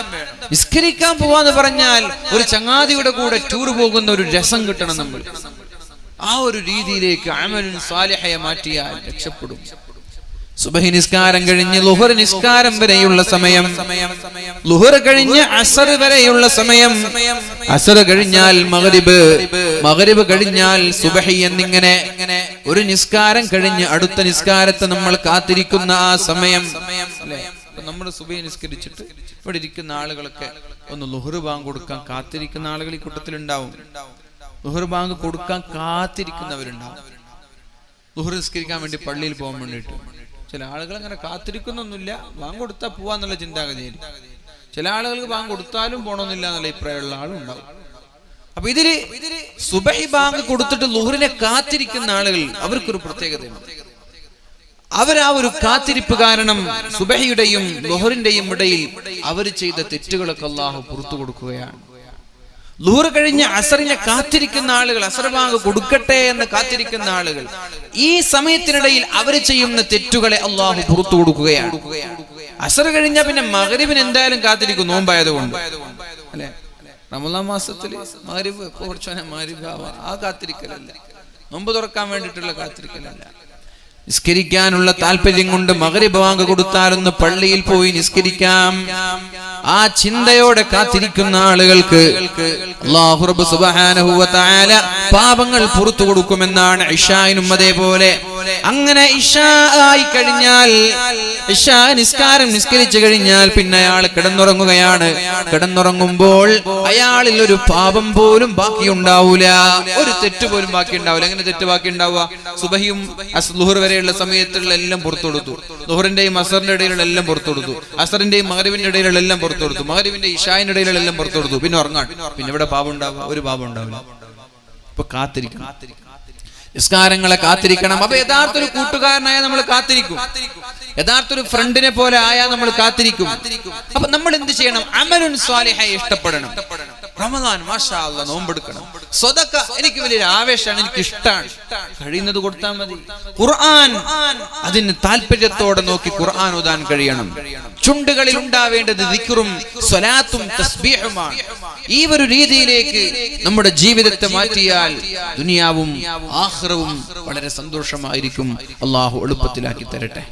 നിസ്കരിക്കാൻ പോവാന്ന് പറഞ്ഞാൽ ഒരു ചങ്ങാതിയുടെ കൂടെ ടൂർ പോകുന്ന ഒരു രസം കിട്ടണം. നമ്മൾ ആ ഒരു രീതിയിലേക്ക് അമലുൻ സ്വാലിഹയെ മാറ്റിയാൽ രക്ഷപ്പെടും. സുബ്ഹി നിസ്കാരം കഴിഞ്ഞ് ളുഹർ നിസ്കാരം വരെയുള്ള സമയം, ളുഹർ കഴിഞ്ഞ് അസ്ർ വരെയുള്ള സമയം, അസ്ർ കഴിഞ്ഞാൽ മഗ്രിബ് കഴിഞ്ഞാൽ സുബ്ഹി എന്നിങ്ങനെ ഒരു നിസ്കാരം കഴിഞ്ഞ് അടുത്ത നിസ്കാരത്തെ നമ്മൾ കാത്തിരിക്കുന്ന ആ സമയം അല്ലേ? നമ്മൾ സുബ്ഹി നിസ്കരിച്ചിട്ട് ഇവിടെ ഇരിക്കുന്ന ആളുകളൊക്കെ ഒന്ന് ളുഹർ ബാങ്ക് കൊടുക്കാൻ കാത്തിരിക്കുന്ന ആളുകൾ ഈ കൂട്ടത്തിലുണ്ടാവും. ളുഹർ ബാങ്ക് കൊടുക്കാൻ കാത്തിരിക്കുന്നവരുണ്ടാവും. ളുഹർ നിസ്കരിക്കാൻ വേണ്ടി പള്ളിയിൽ പോകാൻ വേണ്ടിയിട്ട് ചില ആളുകൾ അങ്ങനെ കാത്തിരിക്കുന്നൊന്നുമില്ല, ബാങ്ക് കൊടുത്താൽ പോവാന്നുള്ള ചിന്താഗതിയായിരിക്കും. ചില ആളുകൾക്ക് ബാങ്ക് കൊടുത്താലും പോകണമെന്നില്ല എന്നുള്ള അഭിപ്രായമുള്ള ആളുണ്ടാവും. അപ്പൊ ഇതില് സുബഹി ബാങ്ക് കൊടുത്തിട്ട് ളുഹറിനെ കാത്തിരിക്കുന്ന ആളുകൾ അവർക്കൊരു പ്രത്യേകതയുണ്ട്. അവരാ ഒരു കാത്തിരിപ്പ് കാരണം സുബഹിയുടെയും ളുഹറിന്റെയും ഇടയിൽ അവർ ചെയ്ത തെറ്റുകളൊക്കെ അല്ലാഹു പുറത്തു കൊടുക്കുകയാണ്. ളുഹർ കഴിഞ്ഞ് അസറിനെ കാത്തിരിക്കുന്ന ആളുകൾ, അസർ ബാങ്ക് കൊടുക്കട്ടെ എന്ന് കാത്തിരിക്കുന്ന ആളുകൾ, ഈ സമയത്തിനിടയിൽ അവർ ചെയ്യുന്ന തെറ്റുകളെ അല്ലാഹു പുറത്തു കൊടുക്കുകയാണ്. അസർ കഴിഞ്ഞാൽ പിന്നെ മഗ്രിബിന് എന്തായാലും കാത്തിരിക്കും, നോമ്പായതുകൊണ്ട് അല്ലെ. റമളാൻ മാസത്തിൽ മഗ്രിബ് കുറച്ചോനെ മഗ്രിബ് ആ കാത്തിരിക്കലല്ല, നോമ്പ് തുറക്കാൻ വേണ്ടിയിട്ടുള്ള കാത്തിരിക്കലല്ല. നിസ്കരിക്കാനുള്ള താല്പര്യം കൊണ്ട് മഗ്രിബ് ബാങ്ക് കൊടുത്താലൊന്ന് പള്ളിയിൽ പോയി നിസ്കരിക്കാം, ആ ചിന്തയോടെ കാത്തിരിക്കുന്ന ആളുകൾക്ക് അല്ലാഹു റബ്ബ് സുബ്ഹാനഹു വ തആല പാപങ്ങൾ പുറത്തു കൊടുക്കുമെന്നാണ് ഇശായിനും അതേപോലെ. അങ്ങനെ ഇശാ ആയി കഴിഞ്ഞാൽ, ഇശാ നിസ്കാരം നിസ്കരിച്ചു കഴിഞ്ഞാൽ പിന്നെ അയാൾ കിടന്നുറങ്ങുകയാണ്. കിടന്നുറങ്ങുമ്പോൾ അയാളിൽ ഒരു പാപം പോലും ബാക്കിയുണ്ടാവൂല, ഒരു തെറ്റ് പോലും ബാക്കി ഉണ്ടാവില്ല. എങ്ങനെ തെറ്റ് ബാക്കി ഉണ്ടാവുക? സുബഹിയും ളുഹർ വരെയുള്ള സമയത്തുള്ള എല്ലാം പുറത്തു കൊടുത്തു, ളുഹറിന്റെയും അസറിന്റെ ഇടയിലുള്ള എല്ലാം പുറത്തു കൊടുത്തു, അസറിന്റെയും മഗ്രിബിന്റെ ഇടയിലുള്ള എല്ലാം പുറത്തു കൊടുത്തു, മഗ്രിബിന്റെ ഇശായിന്റെ ഇടയിലുള്ള എല്ലാം പുറത്തു കൊടുത്തു. പിന്നെ ഉറങ്ങാൻ, പിന്നെ ഇവിടെ പാപം ഉണ്ടാവുക? ഒരു പാപം ഉണ്ടാവില്ല. ഇപ്പൊ കാത്തിരിക്കണം, നിസ്കാരങ്ങളെ കാത്തിരിക്കണം. അപ്പൊ യഥാർത്ഥ ഒരു കൂട്ടുകാരനായ നമ്മൾ കാത്തിരിക്കും, യഥാർത്ഥ ഒരു ഫ്രണ്ടിനെ പോലെ ആയാൽ നമ്മൾ കാത്തിരിക്കും. അപ്പൊ നമ്മൾ എന്ത് ചെയ്യണം? അമലുൻ സ്വാലിഹായി ഇഷ്ടപ്പെടണം. റമദാൻ മാഷാ അല്ലാഹ് നോമ്പെടുക്കണം. സ്വതക്ക എനിക്ക് വലിയൊരു ആവേശമാണ്, എനിക്ക് ഇഷ്ടമാണ്, കഴിയുന്നത് കൊടുത്താൽ മതി. ഖുർആൻ അതിന് താല്പര്യത്തോടെ നോക്കി ഖുർആൻ ഓതാൻ കഴിയണം. ചുണ്ടുകളിൽ ഉണ്ടാവേണ്ടത് ദിക്റും സ്വലാത്തും തസ്ബീഹുമാണ്. ഈ ഒരു രീതിയിലേക്ക് നമ്മുടെ ജീവിതത്തെ മാറ്റിയാൽ ദുനിയാവും ആഖിറവും വളരെ സന്തോഷമായിരിക്കും. അല്ലാഹു എളുപ്പത്തിലാക്കി തരട്ടെ.